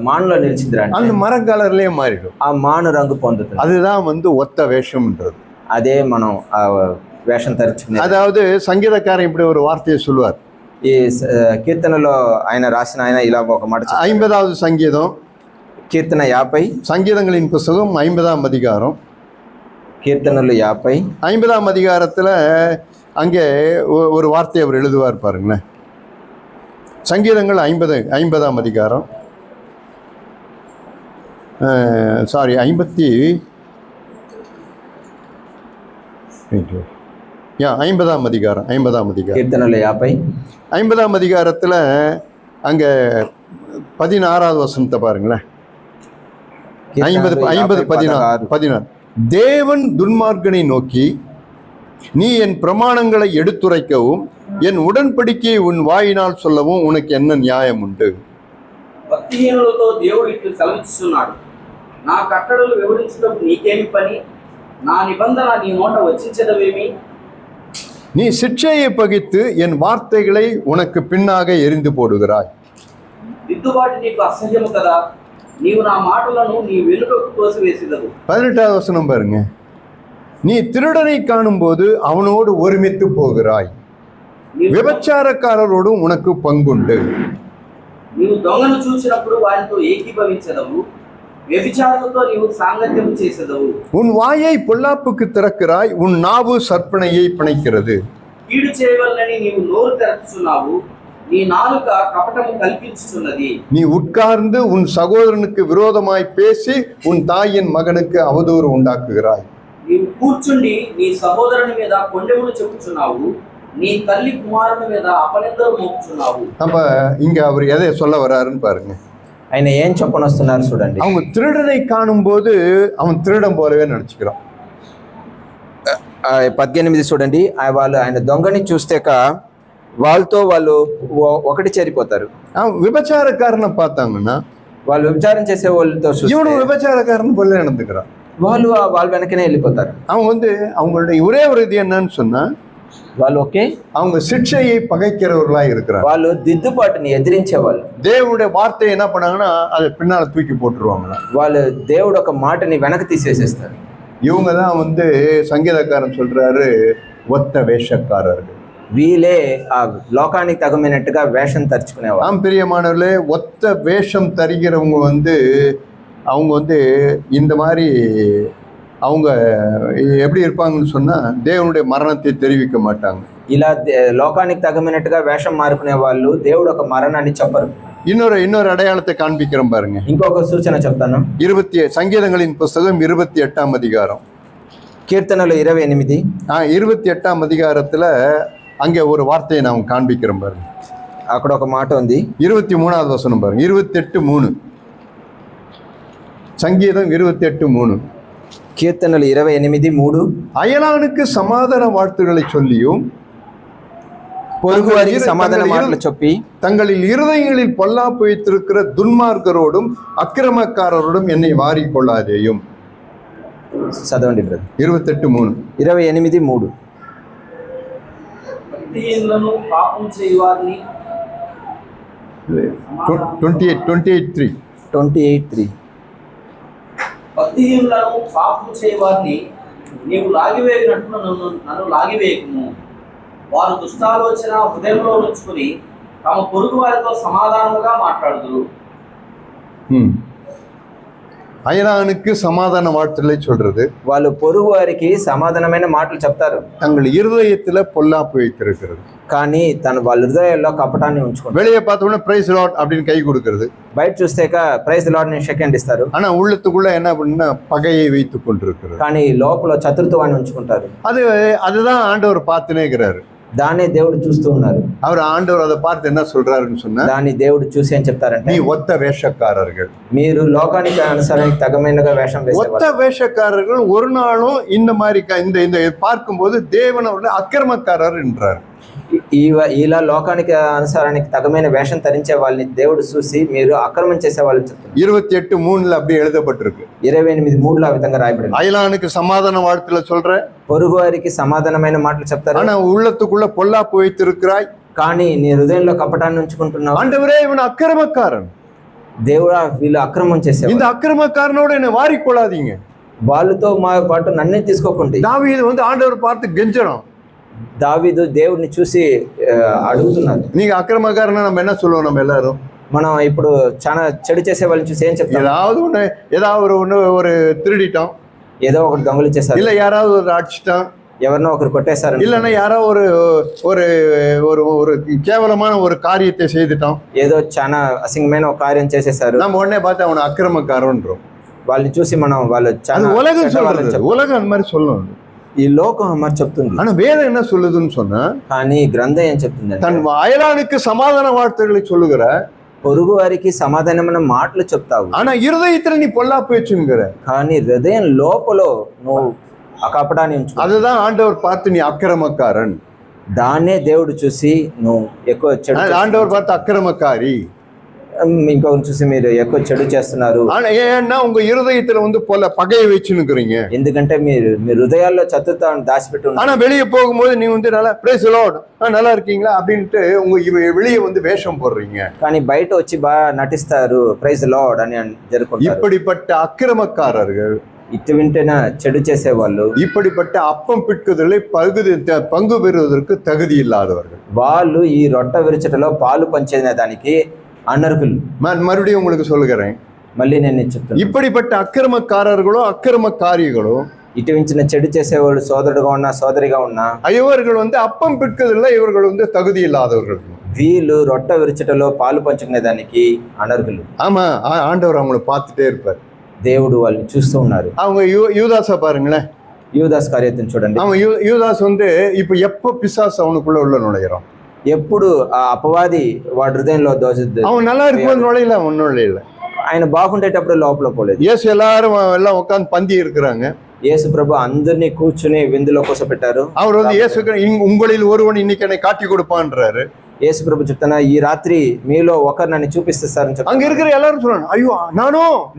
మానులో నిలిచిందిరా అంటే அந்த மர கலர்லயே மாறிடும். ఆ మాను రంగు పొందుతుంది. அதுதான் ஒத்த வேஷம்ன்றது. అదే మనం ఆ వేషం ధరించుకునే. அதாவது சங்கீதக்காரன் இப்படி ஒரு வார்த்தையை சொல்லுவார். ఈ కీర్తనలో ఆయన రాసిన ఆయన ఇలా ఒక మాట 50வது சங்கீதம், కీర్తన 50, சங்கீதங்களின் புஸ்தகம் 50ஆம் அதிகாரம். కీర్తనలు 50, 50ஆம் அதிகாரத்துல அங்கே ஒரு வார்த்தையை அவர் எழுதுவார் பாருங்களேன். சங்கீதங்கள் 50ஆம் அதிகாரம், 50ஆம் அதிகாரம், 50ஆம் அதிகாரம், కీర్తనలు 50, 50ஆம் அதிகாரத்துல அங்க 16வது வசனத்தை பாருங்களேன். 16 தேவன் துன்மார்க்கனை நோக்கி, நீ என் பிரமாணங்களை எடுத்துரைக்கவும் என் உடன்படிக்கையை உன் வாயினால் சொல்லவும் உனக்கு என்ன நியாயம் உண்டு? భక్తిహీనులతో దేవుడు ఇట్లు సెలవిస్తున్నాడు, నా కట్టడలు వివరించడం నీకేమి పని? నా నిబంధన నీ నోట వచ్చించదవేమి? நீ சிட்சையை பகித்து என் வார்த்தைகளை உனக்கு பின்னாக எரிந்து போடுகிறாய். దిద్దుబాటు నీకు అసహ్యము కదా, నీవు నా మాటలను నీ వెనుకకు తోసివేసిదవు. 18வது வசனம் பாருங்க. நீ திருடனை காணும் போது அவனோடு ஒருமித்து போகிறாய், விபச்சாரக்காரரோடும் உனக்கு பங்குண்டு. నీవు దొంగను చూసినప్పుడు వారితో ఏకీభవించదవు, వ్యభిచారులతో నీవు సాంగత్యం చేసెదవు. உன் வாயை பொல்லாப்புக்கு திறக்கிறாய், உன் நாவு சற்பனையை பிணைக்கிறது. కీడు చేయవలనని నీవు నోరు తెరచుచున్నావు, నీ నాలుక కపటము కల్పించుచున్నది. நீ உட்கார்ந்து உன் சகோதரனுக்கு விரோதமாய் பேசி உன் தாயின் மகனுக்கு அவதூறு உண்டாக்குகிறாய். నీవు కూర్చుండి నీ సహోదరుని మీద కొండెములు చెప్పుచున్నావు, నీ తల్లి కుమారుని మీద అపనిందలు మోపుచున్నావు. அப்ப இங்க அவர் எதை சொல்ல வர்றாருன்னு பாருங்க. ఆయన ఏం చెప్పనొస్తున్నారు చూడండి. அவங்க திருடனை காணும் போது அவன் திருடன் போலவே நினைச்சுக்கிறான். 18 చూడండి. వాళ్ళు ఆయన దొంగని చూస్తాక వాళ్ళతో వాళ్ళు ఒకటి చేరిపోతారు. அவன் விபச்சாரக்காரனை பார்த்தாங்கன்னா వాళ్ళు వ్యభిచారం చేసే వాళ్ళతో இவனும் விபச்சாரக்காரன் போல நடந்துக்கிறான். వాళ్ళు వాళ్ళ వెనకనే వెళ్ళిపోతారు. அவன் அவங்களுடைய ஒரே ஒரு இது என்னன்னு சொன்னா, వాళ్ళు ఓకే, அவங்க சிக்ஷையை பகைக்கிறவர்களா இருக்கிறாங்க. వాళ్ళు దిద్దుబాటుని ఎదిరించే వాళ్ళు. தேவனுடைய வார்த்தையை என்ன பண்ணாங்கன்னா அதை பின்னால தூக்கி போட்டுருவாங்களா. వాళ్ళు దేవుడు ఒక మాటని వెనక తీసేసేస్తారు. இவங்க தான் சங்கீதக்காரன் சொல்றாரு, ஒத்த வேஷக்காரர்கள். వీళ్ళే ఆ లోకానికి తగమైనట్టుగా వేషం తరుచుకునేవాళ్ళు. ஆம் பிரியமானவர்களே, ஒத்த வேஷம் தருகிறவங்க அவங்க இந்த மாதிரி அவங்க எப்படி இருப்பாங்கன்னு சொன்னா, தேவனுடைய மரணத்தை தெரிவிக்க மாட்டாங்க. ఇలా లోకానికి తగమైనట్టుగా వేషం మారుకునే వాళ్ళు దేవుడు ఒక మరణాన్ని చెప్పరు. இன்னொரு அடையாளத்தை காண்பிக்கிறோம் பாருங்க. ఇంకొక సూచన చెప్తాను. சங்கீதங்களின் புஸ்தகம் 28ஆம் அதிகாரம், కీర్తనలు 28. 28ஆம் அதிகாரத்துல அங்கே ஒரு வார்த்தையை நாம் காண்பிக்கிறோம் பாருங்க. అక్కడ ఒక మాట ఉంది. 23வது வசனம் பாருங்க. 28:3 சங்கீதம் 28:3. కీర్తనలు 28:3. அயலானுக்கு சமாதான வாழ்த்துக்களை சொல்லியும் పొరుగువారికి సమాధాన మాటలు చెప్పి தங்களில் இருதயங்களில் பொல்லாப்பு வைத்திருக்கிற துன்மார்க்கரோடும் அக்கிரமக்காரரோடும் என்னை வாரிக்கொள்ளாதேயும். చదవండి బ్రదర్. 28:3. 28:3. భక్తిహీనులను పాపం చేయువారిని 28:3. 28:3. భక్తిహీనులను పాపం చేయవారిని నీవు లాగివేయనట్లు నన్ను లాగివేయకుము. వారు దుష్టాలోచన హృదయంలో ఉంచుకుని తమ పొరుగు వారితో సమాధానముగా మాట్లాడుదురు. அயலானுக்கு சமாதான வாழ்த்துக்களை சொல்றது. వాళ్ళు పొరుగు వారికి సమాధానమైన మాటలు చెప్తారు. தங்கள் இருதயத்துல பொல்லாப்பு வைத்திருக்கிறது. కానీ వాళ్ళ హృదయాల్లో కపటాన్ని ఉంచుకుంటారు. வெளியே பார்த்தோம்னா பிரைஸ் லார்ட் அப்படின்னு கை கொடுக்கிறது. బయట చూస్తాక ప్రైజ్ లార్డ్ ని సెకండ్ ఇస్తారు. ஆனா உள்ளத்துக்குள்ள என்ன பண்ணா பகையை வைத்துக் கொண்டிருக்கிறது. కానీ లోపల చతుర్థవాన్ని ఉంచుకుంటారు. அதுதான் ஆண்டவர் பார்த்துனே இருக்கிறாரு. దాన్ని దేవుడు చూస్తూ ఉన్నారు. அவர் ஆண்டவர் அதை பார்த்து என்ன சொல்றாருன்னு சொன்னா, దాన్ని దేవుడు చూసి ఏం చెప్తారంటే, நீ ஒத்த வேஷக்காரர்கள், మీరు లోకానికి అనుసరణకి తగమైనగా వేషం వేసేవారు. ஒத்த வேஷக்காரர்கள் ஒரு நாளும் இந்த மாதிரி இந்த பார்க்கும்போது தேவன் அவர்களை அக்கிரமக்காரர் என்றார். ఇలా లోకానికి అనుసారానికి తగమైన వేషం ధరించే వాళ్ళని దేవుడు చూసి మీరు అక్రమం చేసే వాళ్ళని చెప్తున్నారు. 28:3 அப்படி எழுதப்பட்டிருக்கு. 28:3 ఆ విధంగా రాయబడింది. அயலானுக்கு சமாதான வாழ்த்துல சொல்ற, పొరుగు వారికి సమాధానమైన మాటలు చెప్తారు, ஆனா உள்ளத்துக்குள்ள பொல்லாப்பு வைத்திருக்கிறாய். కానీ నీ హృదయంలో కపటాన్ని ఉంచుకుంటున్నావు. ஆண்டவரே இவன் அக்கிரமக்காரன், దేవుడా వీళ్ళు అక్రమం చేసేవారు, இந்த అక్రமக்காரனோட என்ன வாரிக்கொள்ளாதீங்க. వాళ్ళతో మా పాటు నన్నే తీసుకోకండి. தாவீது வந்து ஆண்டவர் பார்த்து கெஞ்சணும். దావీదు దేవుడిని చూసి అడుగుతున్నారు. நீங்க அக்கிரமக்காரனை நம்ம என்ன சொல்லுவோம்? நம்ம எல்லாரும் మనం ఇప్పుడు చాలా చెడు చేసే వాళ్ళని చూసి ఏం చెప్తాం? ஏதாவது ஒண்ணு ஒரு திருடிட்டோம், ఏదో ఒకటి దొంగలు చేశారు, இல்ல யாராவது ஒரு அடிச்சிட்டோம், ఎవరినో ఒకరు కొట్టేశారు, இல்லைன்னா யாரோ ஒரு ஒரு ஒரு ஒரு கேவலமான ஒரு காரியத்தை செய்துட்டோம், ఏదో చాలా అసింగమైన ఒక కార్యం చేసేసారు. நம்ம உடனே பார்த்து அவனை அக்கிரமக்காரன்றோம். వాళ్ళని చూసి మనం వాళ్ళు அது చాలా உலகம் சொல்றது, உலகம் அந்த மாதிரி சொல்லணும். ఈ లోకం మరి చెప్తుంది, ஆனா வேதம் என்ன சொல்லுதுன்னு சொன்னா, కానీ గ్రంథం ఏం చెప్తుంది? தன் அயலானுக்கு சமாதான வார்த்தைகளை சொல்லுகிற, పొరుగు వారికి సమాధానమైన మాటలు చెప్తావు, ஆனா இருதயத்துல நீ பொல்லாப்பு வச்சுங்கிற, కానీ హృదయం లోపల నువ్వు అకపటాన్ని ఉంచు. அதுதான் ஆண்டவர் பார்த்து நீ அக்கிரமக்காரன், దాన్నే దేవుడు చూసి నువ్వు ఎక్కువ చెడు, ஆண்டவர் பார்த்து அக்கிரமக்காரி, ఇంకొకరు చూసి మీరు ఎక్కువ చెడు చేస్తున్నారు. ஆனா ஏன்னா உங்க இருதயத்துல வந்து பகையை வச்சுன்னுக்குறீங்க. ఎందుకంటే మీరు మీ హృదయాల్లో శత్రుత్వాన్ని దాచిపెట్టి ఉన్నారు. ஆனா வெளியே போகும்போது நீ வந்து நல்லா பிரைஸ் தி லார்ட், நல்லா இருக்கீங்களா அப்படின்ட்டு உங்க வெளியே வந்து வேஷம் போடுறீங்க. కానీ బయట వచ్చి బాగా నటిస్తారు, ప్రైజ్ లార్డ్ అని జరుపుకుంటారు. இப்படிப்பட்ட அக்கிரமக்காரர்கள், ఇటు వింటేనా చెడు చేసేవాళ్ళు, இப்படிப்பட்ட அப்பம் பிட்குதலை பங்கு பெறுவதற்கு தகுதி இல்லாதவர்கள், వాళ్ళు ఈ రొట్ట విరుచటలో పాలు పంచే దానికి అనర్హులు. மறுபடியும் உங்களுக்கு சொல்லுகிறேன், మళ్ళీ నేను చెప్తాను, இப்படிப்பட்ட அக்கிரமக்காரர்களோ அக்கிரமக்காரிகளோ, ఇటు వించిన చెడు చేసేవాళ్ళు సోదరుడుగా ఉన్నా సోదరిగా ఉన్నా, இவர்கள் வந்து அப்பம் பிட்குதல்ல இவர்கள் வந்து தகுதி இல்லாதவர்கள், వీళ్ళు రొట్ట విరుచటలో పాలు పంచుకునే దానికి అనర్హులు. ஆமா, ஆண்டவர் அவங்களை பார்த்துட்டே இருப்பார். దేవుడు వాళ్ళని చూస్తూ ఉన్నారు. அவங்க யூதாஸை பாருங்களேன், యూదాస్ కార్యతను చూడండి. அவன் யூதாஸ் வந்து இப்ப எப்ப பிசாசு அவனுக்குள்ள உள்ள நுழையிறான், ఎప్పుడు ఆ అపవాది వాడి హృదయంలో அவன் நல்லா இருக்கும்போது நுழையில, அவன் நுழையில. ఆయన బాగుండేటప్పుడు లోపల పోలేదు. இயேசு எல்லாரும் எல்லாம் உட்காந்து பந்தி இருக்கிறாங்க, యేసు ప్రభు అందరినీ కూర్చుని విందులో కూర్చోబెట్టారు. அவர் வந்து இயேசு உங்களில் ஒருவன் இன்னைக்கு என்னை காட்டி கொடுப்பான்றாரு. యేసు ప్రభు చెప్తున్నా, ఈ రాత్రి మీలో ఒకరు నన్ను చూపిస్తారని చెప్పి அங்க இருக்கிற எல்லாரும் சொல்றாங்க, ஐயோ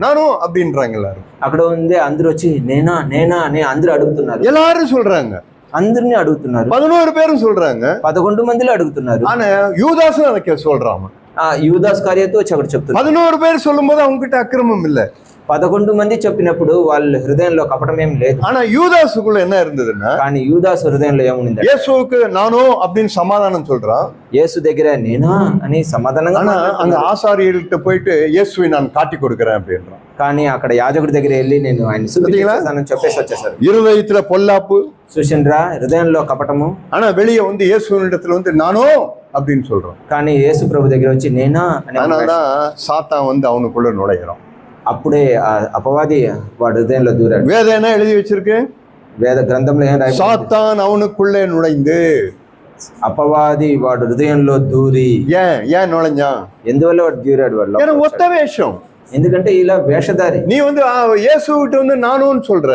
நானும் அப்படின்றாங்க. எல்லாரும் అక్కడ ఉంది, అందరూ వచ్చి నేనా నేనా అని అందరూ అడుగుతున్నారు. எல்லாரும் சொல்றாங்க, అందరినీ అడుగుతున్నారు. 11 பேரும் சொல்றாங்க, 11 మందిలో అడుగుతున్నారు. ஆனா யூதாஸும் எனக்கு சொல்றான். ఆ యూదాస్ కార్యతో వచ్చి అక్కడ చెప్తున్నారు. 11 பேர் சொல்லும் போது அவங்க கிட்ட அக்கிரமம் இல்ல, 11 మంది చెప్పినప్పుడు వాళ్ళ హృదయంలో కపటం ఏం లేదు. ஆனா யூதாஸுக்குள்ள என்ன இருந்ததுன்னா, కానీ యూదాస్ హృదయంలో ఏముంది? இயேசுவுக்கு நானோ அப்படின்னு சமாதானம் சொல்றான், యేసు దగ్గర నేనా అని సమాధానంగా. ஆனா அங்க ஆசாரியர்கிட்ட போயிட்டு இயேசுவை நான் காட்டி கொடுக்கிறேன் அப்படின்றான். కానీ అక్కడ యాజకుడి దగ్గర వెళ్ళి నేను ఆయన చూపించానని చెప్పేసి వచ్చేసారు. இருதயத்துல பொல்லாப்பு, చూసిండ్రా హృదయంలో కపటము, ஆனா வெளியே வந்து இயேசுவினிடத்துல வந்து நானோ அப்படின்னு சொல்றான். కానీ యేసు ప్రభు దగ్గర వచ్చి నేనా అని. அதனாலதான் சாத்தான் வந்து அவனுக்குள்ள நுழைகிறான். అప్పుడే ఆ అపవాది వాడి హృదయంలో దూరాడు. வேதம் என்ன எழுதி வச்சிருக்கு? వేద గ్రంథంలో ఏం రాయబడింది? சாத்தான் அவனுக்குள்ளே நுழைந்து, అపవాది వాడు హృదయంలో దూరి. ஏன் நுழைஞ்சான்? ఎందువల్ల వాడు దూరాడు? వాడు ஏன்னா ஒத்த வேஷம். ఎందుకంటే ఇలా వేషధారి. நீ வந்து இயேசுகிட்ட வந்து நானும் சொல்ற,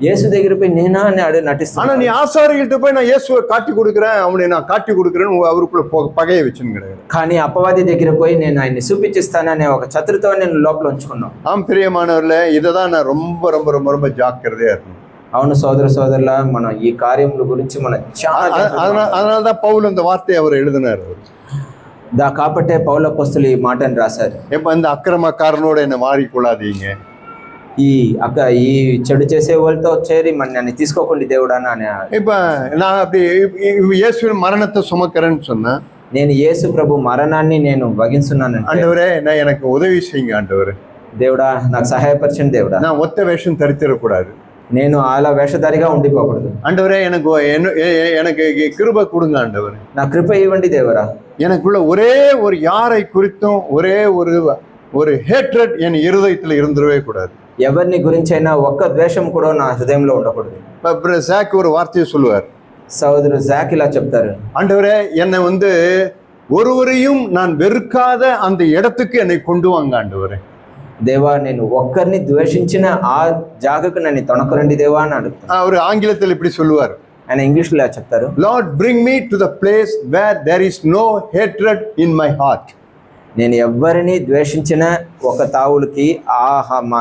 యేసు దగ్గర పోయి నేనా అని నటిస్తా. ஆனா நீ ஆசாரிகிட்ட போய் நான் இயேசுவை காட்டி கொடுக்குறேன், அவனை நான் காட்டி கொடுக்குறேன்னு அவருக்குள்ள பகையை வச்சுன்னு கிடையாது. కానీ అపవాది దగ్గర పోయి నేను ఆయన్ని చూపించిస్తాననే ఒక శత్రుతో నేను లోపల ఉంచుకున్నాను. ஆம் பிரியமானவர்களே, இததான் நான் ரொம்ப ரொம்ப ரொம்ப ரொம்ப ஜாக்கிரதையா இருக்கணும். అవును సోదర సోదరుల, మనం ఈ కార్యముల గురించి మనం చాలా அதனாலதான் பவுல் அந்த வார்த்தையை அவர் எழுதினார். కాబట్టే పౌలు అపోస్తలులు ఈ మాటను రాశారు. இப்ப இந்த அக்கிரமக்காரனோட என்ன மாறிக்கொள்ளாதீங்க, ఈ చెడు చేసే వాళ్ళతో చేరి నన్ను తీసుకోకండి దేవుడా అని. இப்ப நான் அப்படி இயேசுவின் மரணத்தை சுமக்கிறேன்னு சொன்னா, నేను యేసు ప్రభు మరణాన్ని నేను వహిస్తున్నాను. ஆண்டவரே நான் எனக்கு உதவி செய்யுங்க ஆண்டவரே, దేవుడా నాకు సహాయపరచండి దేవుడా, நான் ஒத்த வேஷம் தரித்திடக்கூடாது, నేను అలా వేషధారిగా ఉండిపోకూడదు. ஆண்டவரே எனக்கு கிருபை கொடுங்க ஆண்டவரே, నా కృప ఇవ్వండి దేవుడా. எனக்குள்ள ஒரே ஒரு யாரை குறித்தும் ஒரே ஒரு ஹேட்ரட் என் இருதயத்துல இருந்துடவே கூடாது. ఎవరిని గురించైనా ఒక్క ద్వేషం కూడా నా హృదయంలో ఉండకూడదు. ஜாக் ஒரு வார்த்தையை சொல்லுவார், సోదరు జాక్ ఇలా చెప్తారు, ஆண்டவரே என்னை வந்து ஒருவரையும் நான் வெறுக்காத அந்த இடத்துக்கு என்னை கொண்டு வாங்க ஆண்டவரே. దేవా నేను ఒక్కరిని ద్వేషించిన ఆ జాగకు నన్ను తొణకరండి దేవా అని అడుగుతాను. அவர் ஆங்கிலத்தில் இப்படி சொல்லுவார், ఆయన ఇంగ్లీష్లో ఇలా చెప్తారు, Lord, bring me to the place where there is no hatred in my heart. నేను ఎవరిని ద్వేషించిన ఒక తావులకి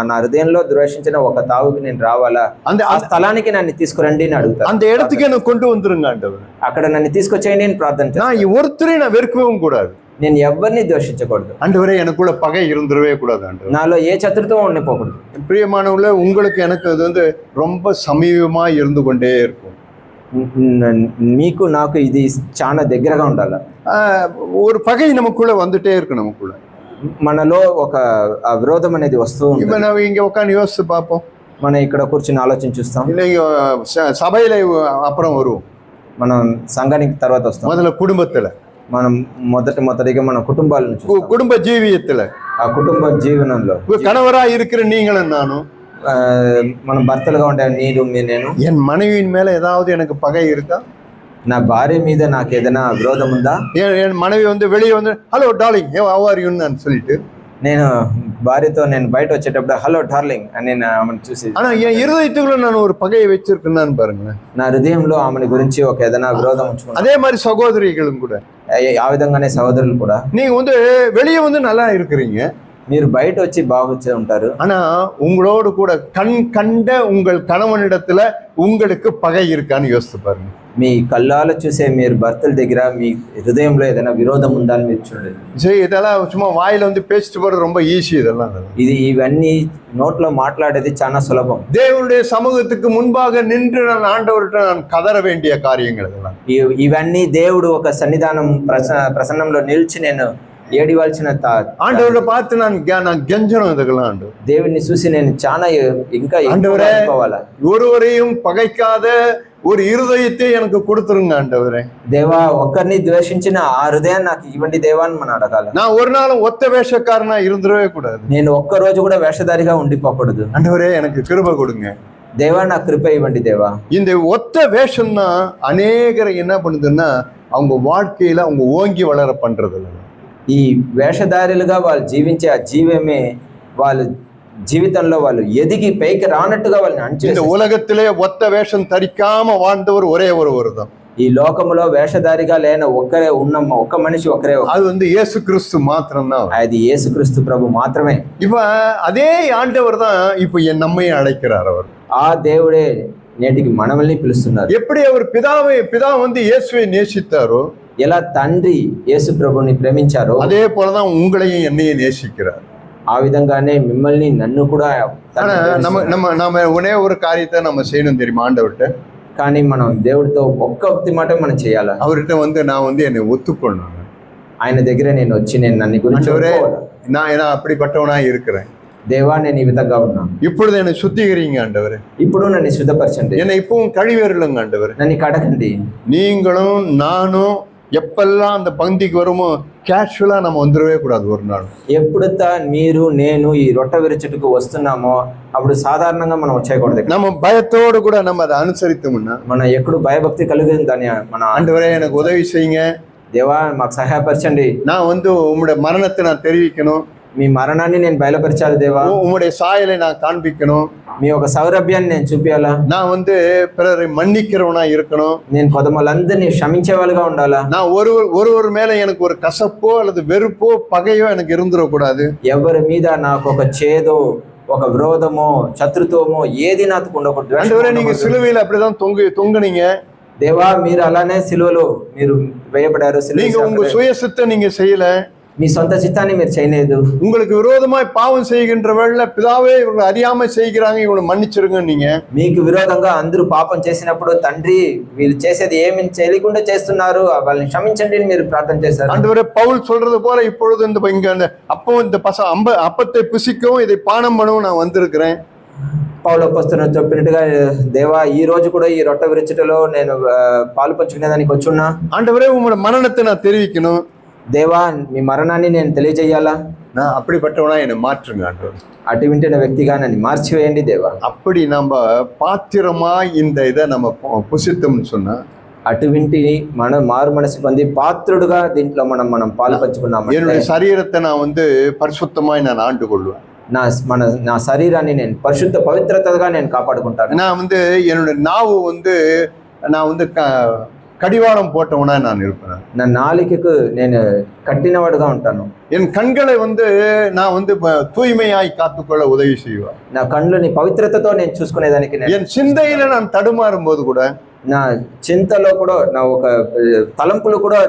నా హృదయంలో ద్వేషించిన ఒక తావుకి నేను రావాలా, ఆ స్థలానికి నన్ను తీసుకురండి అని అడుగుతాను. அந்த இடத்துக்கு என்ன கொண்டு வந்துருங்க ஆண்டவர். అక్కడ నన్ను తీసుకొచ్చేయండి నేను ప్రార్థన చేస్తాను. நான் ஒருத்தரையும் நான் வெறுக்கவும் கூடாது. నేను ఎవరిని ద్వేషించకూడదు. ஆண்டவரே, எனக்குள்ள பகை இருந்துடவே கூடாது ஆண்டவர். నాలో ఏ శత్రుత్వం ఉండిపోకూడదు. பிரியமானவர்களே, உங்களுக்கு எனக்கு அது வந்து ரொம்ப சமீபமா இருந்து கொண்டே இருக்கும். మీకు నాకు ఇది చాలా దగ్గరగా ఉండాలి. ஒரு பகை நமக்குள்ள வந்துட்டே இருக்கு. நமக்குள்ள మనలో ఒక విరోధం అనేది వస్తూ இப்ப ఉంటుంది. நம்ம இங்க உட்காந்து யோசிச்சு பார்ப்போம். మనం ఇక్కడ కూర్చుని ఆలోచన చూస్తాం. இல்லைங்க, சபையில அப்புறம் வருவோம். మనం సంఘానికి తర్వాత వస్తాం. முதல்ல குடும்பத்துல, మనం మొదటిగా మన కుటుంబాలను చూస్తాం. குடும்ப ஜீவியத்துல, ఆ కుటుంబ జీవనంలో கணவரா இருக்கிற நீங்களும் நானும், మనం భర్తలుగా ఉండే నేను, என் மனைவியின் மேல ஏதாவது எனக்கு பகை இருக்கா? నా భార్య మీద నాకు ఏదైనా విరోధం ఉందా? என் மனைவி வந்து வெளியே வந்து hello darling how are you ன்னு சொல்லிட்டு, నేను భార్యతో నేను బయట వచ్చేటప్పుడు హలో డార్లింగ్ అని నేను ఆమెను చూసి, ஆனா என் இருதயத்துக்குள்ள நான் ஒரு பகையை வச்சிருக்கேன்னு பாருங்களேன். నా హృదయంలో ఆమెను గురించి ఒక ఏదైనా విరోధం ఉంచుకున్నాను. அதே மாதிரி சகோதரிகளும் கூட, ఆ విధంగానే సహోదరులు కూడా, நீங்க வந்து வெளியே வந்து நல்லா இருக்கிறீங்க, మీరు బయట వచ్చి బాగుచ్చే ఉంటారు, ஆனா உங்களோடு கூட கண் கண்ட உங்கள் கணவனிடத்துல உங்களுக்கு பகை இருக்கான்னு யோசித்து பாருங்க. మీ కళ్ళాల చూసే మీరు భర్తల దగ్గర మీ హృదయంలో ఏదైనా విరోధం ఉందా అని మీరు చూడండి. சரி, இதெல்லாம் சும்மா வாயில வந்து பேசிட்டு போறது ரொம்ப ஈஸி. இதெல்லாம் ఇవన్నీ నోట్లో మాట్లాడేది చాలా సులభం. தேவனுடைய சமூகத்துக்கு முன்பாக நின்று நான் ஆண்டவர்கிட்ட நான் கதற வேண்டிய காரியங்கள் இதெல்லாம். ఇవన్నీ దేవుడు ఒక సన్నిధానం ప్రసన్నంలో నిలిచి నేను ఏడివాల్సిన ஆண்டவரை பார்த்து நான் கெஞ்சணும். இதெல்லாம் ஆண்டவர், దేవుడిని చూసి నేను చాలా ఇంకా ஆண்டவரே, ஒருவரையும் பகைக்காத ஒரு இருதயத்தை எனக்கு கொடுத்துருங்க ஆண்டவரே. దేవా, ఒక్కరిని ద్వేషించిన ఆ హృదయాన్ని నాకు ఇవ్వండి దేవా అని మనం అడగాలి. நான் ஒரு நாளும் ஒத்த வேஷக்காரனா இருந்துடவே கூடாது. నేను ఒక్క రోజు కూడా వేషధారిగా ఉండిపోకూడదు. ஆண்டவரே, எனக்கு கிருபை கொடுங்க దేవా, నాకు కృప ఇవ్వండి దేవా. இந்த ஒத்த வேஷம் தான் அநேகரை என்ன பண்ணுதுன்னா அவங்க வாழ்க்கையில அவங்க ஓங்கி வளர பண்றது இல்லை. ఈ వేషధారులుగా వాళ్ళు జీవించే ఆ జీవమే వాళ్ళ జీవితంలో వాళ్ళు ఎదిగి పైకి రానట్టుగా వాళ్ళని இந்த అణచివేసి, உலகத்திலே ஒத்த வேஷம் தரிக்காம வாழ்ந்தவர் ஒரே ஒருவர் தான். ఈ లోకములో వేషధారిగా లేని ఒక్క మనిషి ఒకరే, அது வந்து இயேசு கிறிஸ்து மாத்திரம் தான். అది యేసుక్రీస్తు ప్రభు మాత్రమే. இப்ப அதே ஆண்டவர் தான் இப்ப நம்மையும் அழைக்கிறார். அவர் ఆ దేవుడే నేటికి మనల్ని పిలుస్తున్నారు. எப்படி அவர் பிதா வந்து இயேசுவை நேசித்தாரோ, ఎలా తండ్రి యేసు ప్రభుని ప్రేమించారో அதே போலதான் உங்களையும் என்னையும் நேசிக்கிறார். ఆ విధంగానే మిమ్మల్ని నన్ను కూడా ஆனா நம்ம ஒரே ஒரு காரியத்தை நம்ம செய்யணும் தெரியுமா ஆண்டவர்கிட்ட. కానీ మనం దేవుడితో ఒక్క మాట మనం చేయాలి. அவர்கிட்ட வந்து நான் வந்து என்னை ஒத்துக்கொள்ளணும். ఆయన దగ్గర నేను వచ్చి నేను నన్ను గురించి நான் அப்படிப்பட்டவனா இருக்கிறேன் దేవా, నేను ఈ విధంగా ఉన్నాను, இப்பொழுது என்னை சுத்திகரிங்க ஆண்டவரே, ఇప్పుడు నన్ను శుద్ధపరచండి, என்னை இப்பவும் கழிவேறலுங்க ஆண்டவரே, నన్ను కడగండి. நீங்களும் நானும் எப்பெல்லாம் அந்த பந்திக்கு வருமோ கேஷுவலா நம்ம வந்துடவே கூடாது. ஒரு நாள் ఎప్పుడైతే మీరు నేను ఈ రొట్ట విరుచుటకు వస్తున్నామో అప్పుడు సాధారణంగా మనం వచ్చేయకూడదు. நம்ம பயத்தோடு கூட நம்ம அதை அனுசரித்தோம்னா, మనం ఎప్పుడు భయభక్తి కలిగింది దాన్ని మన ஆண்டவரே எனக்கு உதவி செய்யுங்க, దేవా మాకు సహాయపరచండి, நான் வந்து உங்களுடைய மரணத்தை நான் தெரிவிக்கணும், మీ మరణాన్ని నేను బయలుపరచాలి దేవా, உங்களுடைய சாயலை நான் காண்பிக்கணும், మీ యొక్క సౌరభ్యాన్ని నేను చూపించాలా, நான் வந்து பிறரை மன்னிக்கிறவனா இருக்கணும், నేను పదములందరినీ క్షమించే వాళ్ళుగా ఉండాలా, நான் ஒருவர் மேல எனக்கு ஒரு கசப்போ அல்லது வெறுப்போ பகையோ எனக்கு இருந்துடக்கூடாது, ఎవరి మీద నాకు ఒక చేదో ఒక విరోధమో శత్రుత్వమో ఏది నాకు ఉండకూడదు. ஆண்டவரே, நீங்க சிலுவையில அப்படிதான் தொங்குனீங்க దేవా, మీరు అలానే సిలువలో మీరు వేయబడారు. நீங்க உங்க சுயசித்த நீங்க செய்யல, మీ సొంత చిత్తాన్ని మీరు చేయలేదు. உங்களுக்கு விரோதமாய் பாவம் செய்கின்ற வேளை பிதாவே இவங்க அறியாம செய்கிறாங்க, இவங்களை மன்னிச்சிருங்க. நீங்க మీకు విరోధంగా అందరూ పాపం చేసినప్పుడు తండ్రి వీళ్ళు చేసేది ఏమి చేయకుండా చేస్తున్నారు, వాళ్ళని క్షమించండి అని మీరు ప్రార్థన చేశారు. ஆண்டவரே, பவுல் சொல்றது போல இப்பொழுது இங்க அந்த இந்த அப்பத்தை புசிக்கவும் இதை பானம் பண்ணவும் நான் வந்திருக்கிறேன். పౌలు అపోస్తలుడు చెప్పినట్టుగా దేవా, ఈ రోజు కూడా ఈ రొట్టె విరుచుటలో నేను పాలు పంచుకునే దానికి వచ్చున్నా. ஆண்டவரே, உங்களோட மரணத்தை நான் தெரிவிக்கணும். దేవా, మీ మరణాన్ని నేను తెలియజేయాలా, நான் அப்படிப்பட்டவனா என்னை மாற்றுங்க ஆண்டவர். అటువంటి వ్యక్తిగా నన్ను మార్చివేయండి దేవా. அப்படி நம்ம பாத்திரமா இந்த இதை நம்ம புசித்தோம்னு சொன்னா, అటువంటి మన మారు మనసు పొంది పాత్రుడుగా దీంట్లో మనం పాలు పంచుకున్నాము. என்னுடைய சரீரத்தை நான் வந்து பரிசுத்தமாய் நான் ஆண்டு கொள்வேன். నా శరీరాన్ని నేను పరిశుద్ధ పవిత్రతగా నేను కాపాడుకుంటాను. நான் வந்து என்னுடைய நாவு வந்து நான் வந்து கடிவாளம் போட்டவனா நான் இருப்பேன். నా నాలికకు నేను కట్టినవాడుగా ఉంటాను. என் கண்களை வந்து நான் வந்து தூய்மையாய் காத்துக்கொள்ள உதவி செய்வார். నా కళ్ళని పవిత్రతతో నేను చూసుకునేదానికి என் சிந்தையில நான் தடுமாறும் போது கூட, నా చింతలో కూడా నా ఒక తలంపులు కూడా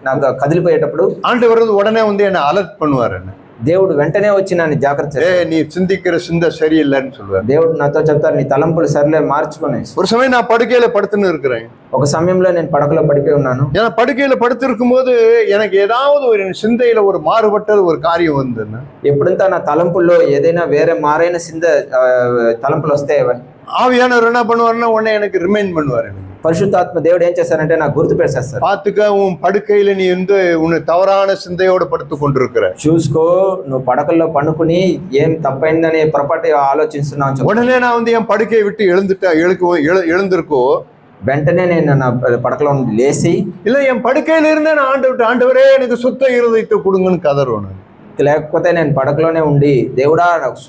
నాకు కదిలిపోయేటప్పుడు ஆண்டவர் வந்து உடனே வந்து என்னை அலர்ட் பண்ணுவார். என்ன దేవుడు వెంటనే వచ్చి నన్ను జాగ్రత్త చేస్తాడు. நீ சிந்திக்கிற சிந்தை சரியில்லைன்னு சொல்லுவார். దేవుడు నాతో చెప్తారు, నీ తలంపులు సరిలే మార్చుకునే. ஒரு சமயம் நான் படுக்கையில படுத்துன்னு இருக்கிறேன். ఒక సమయంలో నేను పడకలో పడిపోయి ఉన్నాను. ஏன்னா படுக்கையில படுத்திருக்கும் போது எனக்கு ஏதாவது ஒரு சிந்தையில ஒரு மாறுபட்டது ஒரு காரியம் வந்துன்னா, ఎప్పుడంతా నా తలంపుల్లో ఏదైనా వేరే మారైన తలంపులు వస్తే ஆவியானவர் என்ன பண்ணுவாருன்னா உடனே எனக்கு ரிமைண்ட் பண்ணுவார். எனக்கு పరిశుద్ధాత్మ దేవుడు ఏం చేశారంటే నాకు గుర్తు పెట్టేస్తారు. பார்த்துக்க, உன் படுக்கையில நீ வந்து உன்னை தவறான சிந்தையோட படுத்து கொண்டிருக்கிற, చూసుకో, నువ్వు పడకల్లో పండుకుని ఏం తప్పైందని పొరపాటు ఆలోచిస్తున్నావు. உடனே நான் வந்து என் படுக்கையை விட்டு எழுந்திருக்கோ, వెంటనే నేను నా పడకలో లేచి, இல்ல என் படுக்கையில இருந்தே நான் ஆண்டவரே எனக்கு சுத்த இருதயத்தை கொடுங்கன்னு கதறுவேன். లేకపోతే నేను పడకలోనే ఉండి, దేవుడా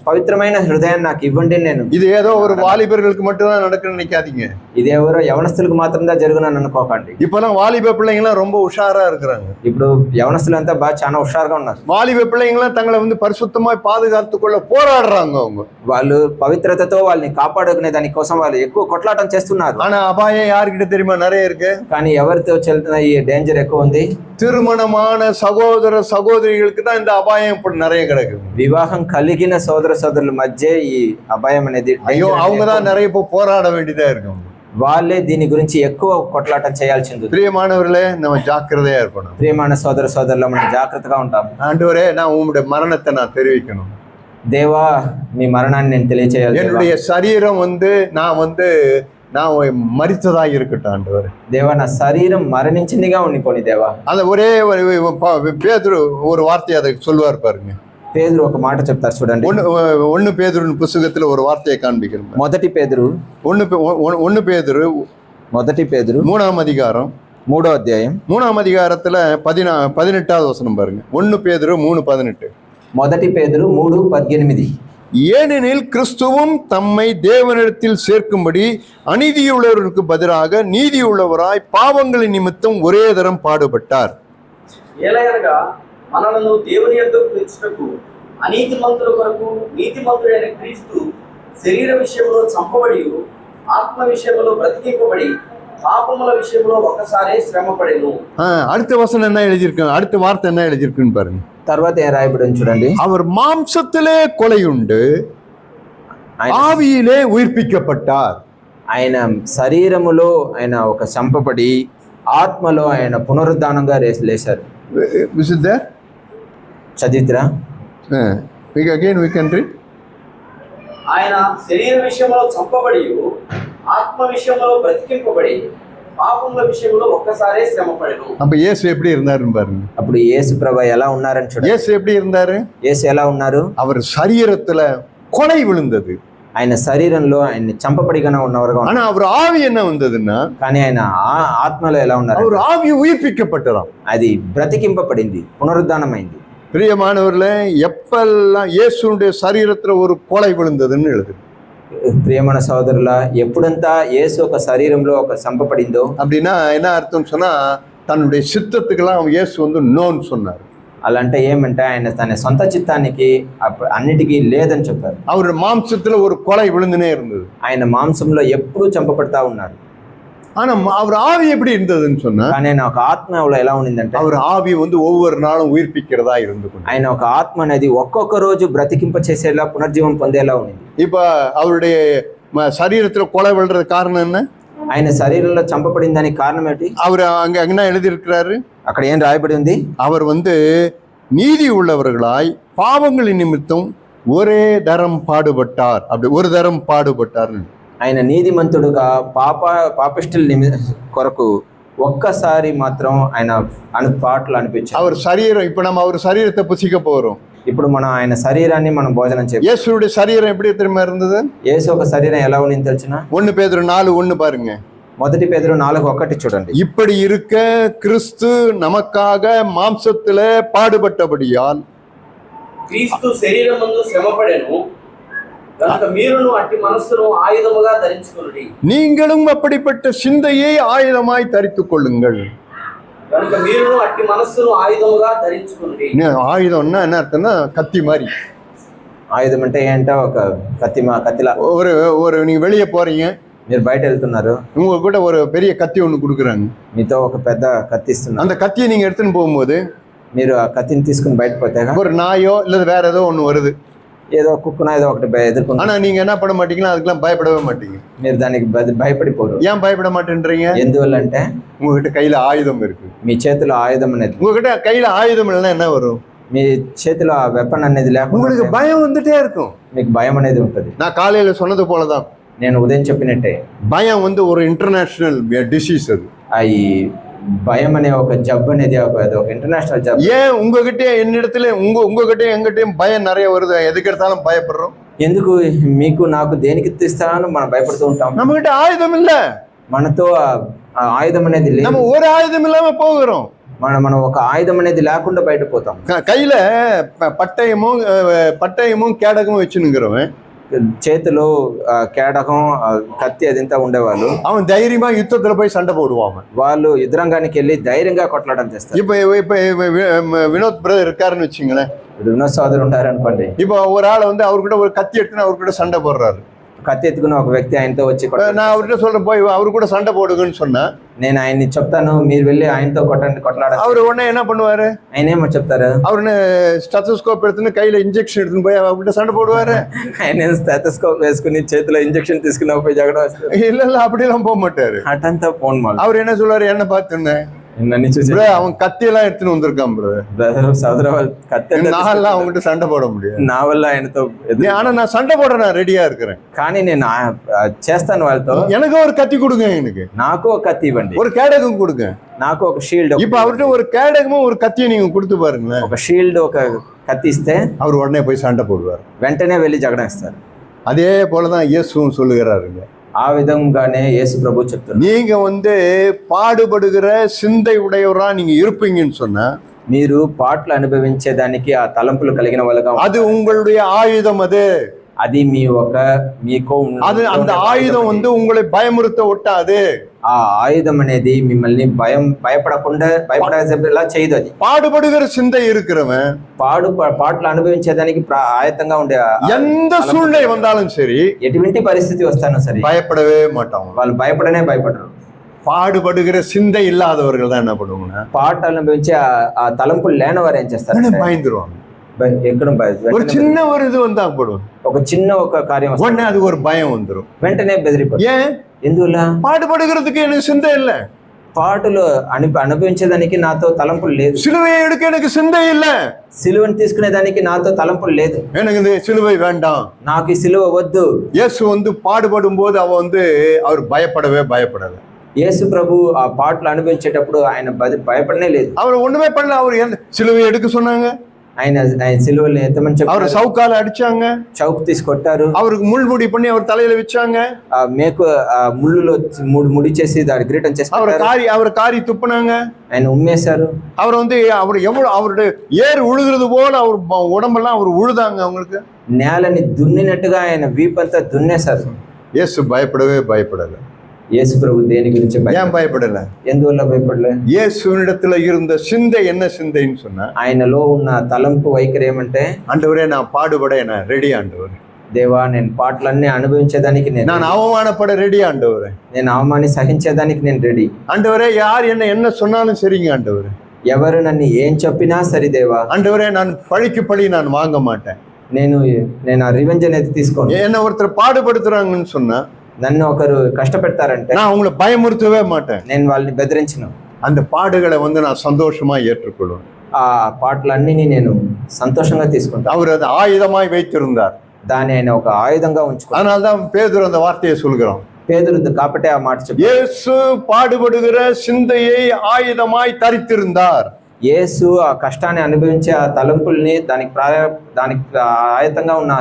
పవిత్రమైన హృదయాన్ని నాకు ఇవ్వండి. నేను இது ஏதோ ஒரு வாலிபர்களுக்கு மட்டும்தான் நடக்குன்னு நினைக்காதீங்க. ఇది ఎవరో యవనస్తులకు మాత్రమే జరుగునని అనుకోకండి. இப்பெல்லாம் வாலிப பிள்ளைங்களாம் ரொம்ப உஷாரா இருக்கிறாங்க. ఇప్పుడు యవనస్తులంతా బాగా చాలా హుషారుగా ఉన్నారు. வாலிப பிள்ளைங்களாம் தங்களை வந்து பரிசுத்தமாய் பாதுகாத்துக்கொள்ள போராடுறாங்க. వాళ్ళు పవిత్రతతో వాళ్ళని కాపాడుకునే దానికోసం వాళ్ళు ఎక్కువ కొట్లాటం చేస్తున్నారు. ஆனா அபாயம் யாருக்கிட்ட தெரியுமா நிறைய இருக்கு? కానీ ఎవరితో చెల్తున్న ఈ డేంజర్ ఎక్కువ ఉంది. திருமணமான சகோதர சகோதரிகளுக்கு தான் இந்த அபாயம் இப்படி நிறைய கிடக்குது. వివాహం కలిగిన సోదర సోదరుల మధ్య ఈ అపాయం అనేది, ஐயோ அவங்க தான் நிறைய இப்போ போராட வேண்டியதா இருக்கும். వాళ్ళే దీని గురించి ఎక్కువ కొట్లాటం చేయాల్సింది. பிரியமானவர்களே, நம்ம ஜாக்கிரதையா இருக்கணும். ప్రియమైన సోదర సోదరులు, మనం జాగ్రత్తగా ఉంటాం. ஆண்டவரே, நான் உங்களுடைய மரணத்தை நான் தெரிவிக்கணும். దేవా, మీ మరణాన్ని నేను తెలియచేయాలి. என்னுடைய சரீரம் வந்து நான் மரித்ததா இருக்கட்டும் ஆண்டவர். దేవా, నా శరీరం మరణించిందిగా ఉండిపోని దేవా. அந்த ஒரே பேதுரு ஒரு வார்த்தை அதை சொல்லுவார் பாருங்க. పేతురు ఒక మాట చెప్తారు చూడండి. ஒன்னு பேதுரு புத்தகத்துல ஒரு வார்த்தையை காண்பிக்கிறேன். మొదటి పేతురు మొదటి పేతురు 3ஆம் அதிகாரம் 3వ అధ్యాయం 3ஆம் அதிகாரத்துல 18வது வசனம் பாருங்க. 1 பேதுரு 3:18. మొదటి పేతురు 3:18. ஏனெனில் கிறிஸ்துவும் தம்மை தேவனிடத்தில் சேர்க்கும்படி அநீதியுள்ளவருக்கு பதிலாக நீதியுள்ளவராய் பாவங்களின் நிமித்தம் ஒரே தரம் பாடுபட்டார். ఏలయనగా మనలను దేవుని యొద్దకు పిలుచుటకు అనీతిమంతుల కొరకు నీతిమంతుడైన క్రీస్తు శరీర విషయంలో చంపబడి ఆత్మ విషయంలో బ్రతికింపబడి పాపముల విషయంలో ఒకసారి శ్రమపడెను. அடுத்த வசனம் என்ன எழுதியிருக்கு, அடுத்த வார்த்தை என்ன எழுதியிருக்குன்னு பாருங்க. తర్వాత ఏం రాయబడి చూడండి. அவர் மாம்சத்திலே கொலையுண்டு ஆவியிலே உயிர்ப்பிக்கப்பட்டார். ఆయన శరీరములో ఆయన ఒక చంపబడి ఆత్మలో ఆయన పునరుద్ధానంగా లేచారు. చదివిద్రా? again we can read. ఆయన శరీర విషయంలో చంపబడి ఆత్మ విషయంలో బ్రతికింపబడి పాపముల విషయంలో ఒక్కసారి శ్రమపడెను. அப்ப இயேசு எப்படி இருந்தாருன்னு பாருங்க. అప్పుడు యేసు ప్రభువు ఎలా ఉన్నారని చూడండి. இயேசு எப்படி இருந்தாரு? యేసు ఎలా ఉన్నారు? அவர் சரீரத்துல கொலை விழுந்தது. ఆయన శరీరంలో ఆయన చంపబడిగానే ఉన్నవారుగా ఉన్నారు. ஆனா அவர் ஆவி என்ன வந்ததுன்னா, కానీ ఆయన ఆత్మలో ఎలా ఉన్నారు? அவர் ஆவி உயிர்ப்பிக்கப்பட்டதாம். అది బ్రతికింపబడింది, పునరుద్ధానమైంది. பிரியமானவர்களே, எப்பெல்லாம் இயேசுடைய சரீரத்துல ஒரு கொலை விழுந்ததுன்னு எழுது. ప్రియమైన సోదరుల, ఎప్పుడంతా యేసు ఒక శరీరంలో ఒక చంపబడిందో, அப்படின்னா என்ன அர்த்தம் சொன்னா, தன்னுடைய சித்தத்துக்கெல்லாம் இயேசு வந்து நோன்னு சொன்னார். అలా అంటే ఏమంటే ఆయన తన సొంత చిత్తానికి అన్నిటికీ లేదని చెప్పారు. அவர் மாம்சத்துல ஒரு கொலை விழுந்துனே இருந்தது. ఆయన మాంసంలో ఎప్పుడూ చంపబడతా ఉన్నారు. ஆனா அவர் ஆவி எப்படி இருந்ததுன்னு சொன்னா, కానీ ఆయన ఒక ఆత్మలో ఎలా ఉండిందంటే, அவர் ஆவி வந்து ஒவ்வொரு நாளும் உயிர்ப்பிக்கிறதா இருந்து ఆయన ఒక ఆత్మ అనేది ఒక్కొక్క రోజు బ్రతికింప చేసేలా, పునర్జీవం పొందేలా ఉంది. இப்ப அவருடைய சரீரத்துல கொலை விழுறது காரணம் என்ன? ఆయన శరీరంలో చంపబడిన దానికి కారణం ఏంటి? அவர் அங்க என்ன எழுதி இருக்கிறாரு? అక్కడ ఏం రాయబడి ఉంది? அவர் வந்து நீதி உள்ளவர்களாய் பாவங்களின் நிமித்தம் ஒரே தரம் பாடுபட்டார். அப்படி ஒரு தரம் பாடுபட்டார். ఆయన నీతిమంతుడుగా పాపిష్టుల కొరకు ఒక్కసారి మాత్రం ఆయన పాటలు అనిపించారు. அவர் சரீரம், இப்ப நம்ம அவர் சரீரத்தை புசிக்க போறோம். ఇప్పుడు మనం ఆయన శరీరాన్ని మనం భోజనం చేయాలి. இயேசுடைய சரீரம் எப்படி தெரியுமா இருந்தது? యేసు ఒక శరీరం ఎలా ఉంది తెలిసిన? 1 பேதுரு 4:1 பாருங்க. మొదటి పేతురు 4:1 చూడండి. இப்படி இருக்க கிறிஸ்து நமக்காக மாம்சத்திலே பாடுபட்டபடியால் క్రీస్తు శరీరమందు శ్రమపడెను, కనుక మీరును అట్టి మనస్సును ఆయుధముగా ధరించుకొనుడి. நீங்களும் அப்படிப்பட்ட சிந்தையை ஆயுதமாய் தரித்துக் கொள்ளுங்கள். కనుక మీరును అట్టి మనస్సును ఆయుధముగా ధరించుకొనుడి. ஆயுதம்னா என்ன அர்த்தம்னா கத்தி மாதிரி. ఆయుధం అంటే ఏంటో ఒక కత్తిలా. ஒரு நீங்க வெளியே போறீங்க, మీరు బయట వెళ్తున్నారు, உங்க கூட ஒரு பெரிய கத்தி ஒண்ணு கொடுக்குறாங்க. మీతో ఒక పెద్ద కత్తి ఇస్తున్నారు. அந்த கத்தியை நீங்க எடுத்துன்னு போகும்போது మీరు ఆ కత్తిని తీసుకుని బయట పోతే ஒரு நாயோ இல்ல வேற ஏதோ ஒண்ணு வருது. ఏదో కుక్కనో ఏదో ఒకటి ఎదుర్కొంటారు. ஆனா நீங்க என்ன பண்ண மாட்டீங்கன்னா அதுக்கெல்லாம் பயப்படவே மாட்டீங்க. మీరు దానికి భయపడిపోరు. ஏன் பயப்பட மாட்டேன்றீங்க? ఎందువల్ల అంటే உங்ககிட்ட கையில ஆயுதம் இருக்கு. మీ చేతిలో ఆయుధం అనేది. உங்ககிட்ட கையில ஆயுதம் இல்லைன்னா என்ன வரும்? మీ చేతిలో ఆ వెపన్ అనేది లేకుండా உங்களுக்கு பயம் வந்துட்டே இருக்கும். మీకు భయం అనేది ఉంటుంది. நான் காலையில சொன்னது போலதான், నేను ఉదయం చెప్పినట్టే பயம் வந்து ஒரு இன்டர்நேஷனல் டிசீஸ். அது ఈ భయం అనే ఒక జబ్బు అనేది ఒక ఇంటర్నేషనల్ జబ్బు. ஏன் உங்ககிட்ட என்னிடத்துல உங்ககிட்ட எங்கிட்டயும் பயம் நிறைய வருது? எதுக்கு எடுத்தாலும் பயப்படுறோம். ఎందుకు మీకు నాకు దేనికి తీస్తాను మనం భయపడుతూ ఉంటాం? நம்ம கிட்ட ஆயுதம் இல்ல. మనతో ఆయుధం అనేది లేదు. நம்ம ஒரு ஆயுதம் இல்லாம போகிறோம். మనం ఒక ఆయుధం అనేది లేకుండా బయట పోతాం. கையில பட்டயமும் கேடகமும் வச்சுனுங்கிறவன், చేతిలో కేడకం కత్తి అదంతా ఉండేవాళ్ళు. அவன் தைரியமா யுத்தத்துல போய் சண்டை போடுவான். వాళ్ళు యుద్ధరంగానికి వెళ్ళి ధైర్యంగా కొట్లాడడం చేస్తారు. இப்ப வினோத் பிரதர் இருக்காருன்னு வச்சுங்களேன். వినోద్ సోదరు ఉంటారు అనుకోండి. இப்ப ஒரு ஆளை வந்து அவர்கிட்ட ஒரு கத்தி எடுத்துன்னு அவர்கிட்ட சண்டை போடுறாரு. కత్తి ఎత్తుకుని ఒక వ్యక్తి ఆయనతో వచ్చి நான் அவர்கிட்ட சொல்றேன் போய் அவரு கூட சண்டை போடுங்கன்னு சொன்னா, నేను ఆయన్ని చెప్తాను మీరు వెళ్ళి ఆయనతో కొట్లాడండి. அவரு உடனே என்ன பண்ணுவாரு? ఆయన ఏమో చెప్తారు, அவருன்னு ஸ்டெத்தோஸ்கோப் எடுத்துன்னு கையில இன்ஜெக்ஷன் எடுத்துன்னு போய் அவர்கிட்ட சண்டை போடுவாரு. ఆయన స్టెతస్కోప్ వేసుకుని చేతిలో ఇంజెక్షన్ తీసుకుని పోయి జగడం వస్తారు. இல்ல அப்படியெல்லாம் போக மாட்டாரு. అటంతా ఫోన్ మాట. அவர் என்ன சொல்லுவாரு? என்ன பார்த்துன்னு నన్ను చూసి அவன் கத்தியெல்லாம் எடுத்துன்னு வந்திருக்கான் బ్రదర్ సోదరు వాళ్ళు కత్తి நான்லாம் அவங்ககிட்ட சண்டை போட முடியாது. నా వల్ల ఆయనతో ஆனா நான் சண்டை போட நான் ரெடியா இருக்கிறேன். కానీ నేను చేస్తాను వాళ్ళతో. எனக்கு ஒரு கத்தி கொடுங்க, எனக்கு నాకు ఒక కత్తి ఇవ్వండి, ஒரு கேடகம் கொடுங்க, నాకు ఒక షీల్డ్. இப்ப அவர்கிட்ட ஒரு கேடகமும் ஒரு கத்தியை நீங்க கொடுத்து பாருங்களேன். ఒక షీల్డ్ ఒక కత్తి ఇస్తే அவர் உடனே போய் சண்டை போடுவார். వెంటనే వెళ్ళి జగడం ఇస్తారు. அதே போலதான் இயேசுவும் சொல்லுகிறாருங்க. ఆ విధంగానే యేసు ప్రభు చెప్తున్నారు, நீங்க வந்து பாடுபடுகிற சிந்தை உடையவரா நீங்க இருப்பீங்கன்னு சொன்னா, మీరు పాటలు అనుభవించేదానికి ఆ తలంపులు కలిగిన వాళ్ళగా அது உங்களுடைய ஆயுதம். అది మీకు அது அந்த ஆயுதம் வந்து உங்களை பயமுறுத்த ஒட்டாது. ఆ ఆయుధం అనేది మిమ్మల్ని భయపడేలా చేయదు. అది பாடுபடுகிற சிந்தை இருக்கிறவன் పాటలు అనుభవించేదానికి ఆయత్తంగా ఉండే எந்த சூழ்நிலை வந்தாலும் சரி, ఎటువంటి పరిస్థితి వస్తానో సరే பயப்படவே மாட்டாங்க. వాళ్ళు భయపడరు. பாடுபடுகிற சிந்தை இல்லாதவர்கள் தான் என்ன பண்ணுவாங்கன்னா, పాటలు అనుభవించే ఆ తలంపులు లేనివారు ఏం చేస్తారు? பயந்துருவாங்க. ఎక్కడ ஒரு சின்ன ஒரு இது வந்தா போடும், ఒక చిన్న ఒక కార్యం உடனே அது ஒரு பயம் வந்துடும், వెంటనే బెదిరిపోతారు. ஏன்? ఎందువల్ల? பாடுபடுகிறதுக்கு எனக்கு சிந்தை இல்ல. పాటలు అనుభవించేదానికి నాతో తలంపులు లేదు. சிலுவையை எடுக்க எனக்கு சிந்தை இல்ல. సిలువను తీసుకునేదానికి నాతో తలంపులు లేదు. எனக்கு இந்த சிலுவை வேண்டாம், నాకు ఈ సిలువ వద్దు. இயேசு வந்து பாடுபடும் போது அவர் பயப்படவே. యేసు ప్రభు ఆ పాటలు అనుభవించేటప్పుడు ఆయన భయపడనే లేదు. அவர் ஒண்ணுமே பண்ணல. அவர் சிலுவை எடுக்க சொன்னாங்க, ఆయన సిలువలు ఎత్తమని చెప్పి அவர் சவுக்கால அடிச்சாங்க, చౌక్ తీసి కొట్టారు, அவருக்கு முள்முடி பண்ணி அவர் தலையில வச்சாங்க, మేకు ముళ్ళులో ముడి చేసి దాని కిరీటం చేసి அவர் காரி துப்புனாங்க, ఆయన ఉమ్మేశారు. அவர் எவ்வளவு அவருடைய ஏறு உழுகிறது போல அவர் உடம்பெல்லாம் அவர் உழுதாங்க. அவங்களுக்கு నేలని దున్నినట్టుగా ఆయన వీపంతా దున్నేశారు. இயேசு பயப்படல. యేసు ప్రభు దేని గురించి ஏன் பயப்படல? ఎందువల్ల భయపడలే? இயேசுவினிடத்துல இருந்த சிந்தை என்ன சிந்தைன்னு சொன்னா, ఆయనలో ఉన్న తలంపు వైఖరి ఏమంటే, ஆண்டவரே நான் பாடுபட நான் ரெடி ஆண்டவரே, దేవా నేను పాటలన్నీ అనుభవించేదానికి நான் அவமானப்பட ரெடி ஆண்டவரே, నేను అవమాని సహించేదానికి నేను రెడీ ஆண்டவரே. யார் என்ன சொன்னாலும் சரிங்க ஆண்டவரே, ఎవరు నన్ను ఏం చెప్పినా సరి దేవా. ஆண்டவரே நான் பழிக்கு பழி நான் வாங்க மாட்டேன். నేను ఆ రివెంజ్ అనేది తీసుకోను. என்ன ஒருத்தர் பாடுபடுத்துறாங்கன்னு சொன்னா, నన్ను ఒకరు కష్టపెడతారంటే நான் அவங்களை பயமுறுத்தவே மாட்டேன். నేను వాళ్ళని బెదిరించను. அந்த பாடுகளை நான் சந்தோஷமா ஏற்றுக்கொள்வேன். ఆ పాటలన్నీ నేను సంతోషంగా తీసుకుంటాను. அவர் அதை ஆயுதமாய் வைத்திருந்தார். దాన్ని ఆయన ఒక ఆయుధంగా ఉంచుకున్నాడు. அதனால்தான் பேதுரு அந்த வார்த்தையை சொல்கிறோம். పేతురు కాబట్టి ఆ మాట చెప్పాడు, இயேசு பாடுபடுகிற சிந்தையை ஆயுதமாய் தரித்திருந்தார். యేసు ఆ కష్టాన్ని అనుభవించే ఆ తలంపుల్ని దానికి ఆయతంగా ఉన్న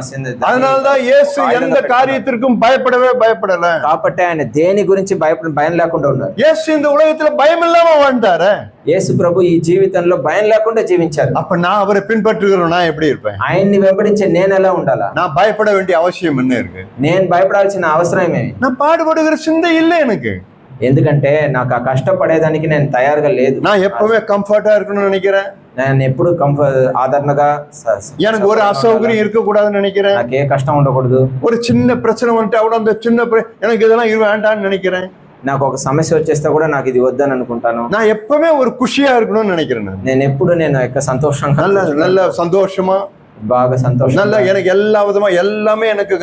அதனாலதான் இயேசு எந்த காரியத்திற்கும் பயப்படல. కాబట్టి ఆయన దేని గురించి భయం లేకుండా ఉన్నారు. இயேசு இந்த உலகத்துல பயம் இல்லாம வாழ்ந்தாரு. యేసు ప్రభు ఈ జీవితంలో భయం లేకుండా జీవించారు. அப்ப நான் அவரை பின்பற்றுகிறேன், நான் எப்படி இருப்பேன்? ఆయన్ని వెంబడించే నేను ఎలా ఉండాలా? நான் பயப்பட வேண்டிய அவசியம் என்ன இருக்கு? నేను భయపడాల్సిన అవసరం ఏమి? நான் பாடுபடுகிற சிந்தை இல்லை எனக்கு. ఎందుకంటే నాకు ఆ కష్టపడేదానికి నేను తయారుగా లేదు. நான் எப்பவுமே கம்ஃபர்ட்டா இருக்கணும்னு நினைக்கிறேன். నేను ఎప్పుడు ఆదరణగా, எனக்கு ஒரு அசௌகரியம் இருக்க கூடாதுன்னு நினைக்கிறேன். నాకు ఏ కష్టం ఉండకూడదు. ஒரு சின்ன பிரச்சனை வந்துட்டு அவ்வளவு அந்த சின்ன எனக்கு இதெல்லாம் வேண்டாம்னு நினைக்கிறேன். నాకు ఒక సమస్య వచ్చేస్తే కూడా నాకు ఇది వద్దని అనుకుంటాను. நான் எப்பவுமே ஒரு குஷியா இருக்கணும்னு நினைக்கிறேன். నేను ఎప్పుడు నేను యొక్క సంతోషంగా, நல்ல சந்தோஷமா, బాగా సంతోషం, நல்ல எனக்கு எல்லா விதமா எல்லாமே எனக்கு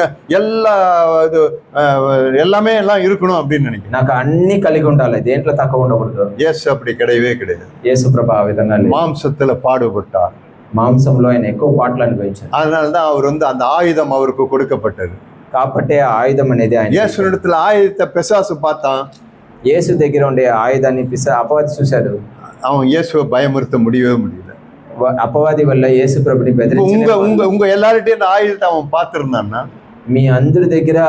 எல்லாமே எல்லாம் இருக்கணும் அப்படின்னு நினைக்கிறேன். నాకు అన్ని కలిగి ఉండాలి, దేంట్లో తక్కువ ఉండకూడదు. இயேசு அப்படி கிடையவே கிடையாது. యేసు ప్రభు ఆ విధంగా లేదు. மாம்சத்துல பாடுபட்டார். మాంసంలో ఆయన ఎక్కువ పాటలు అనుభవించారు. அதனாலதான் அவர் அந்த ஆயுதம் அவருக்கு கொடுக்கப்பட்டது. కాబట్టి ఆ ఆయుధం అనేది ఆయన. இயேசு இடத்துல ஆயுதத்தை பிசாசு பார்த்தான். యేసు దగ్గర ఉండే ఆయుధాన్ని అపవాది చూశాడు. அவன் இயேசுவை பயமுறுத்த முடியவே முடியல. అపవాది వల్ల యేసు ప్రభుని బెదిరించాడు. உங்க எல்லார்கிட்டயும் அந்த ஆயுதத்தை அவன் பார்த்திருந்தான்னா, మీ అందరి దగ్గర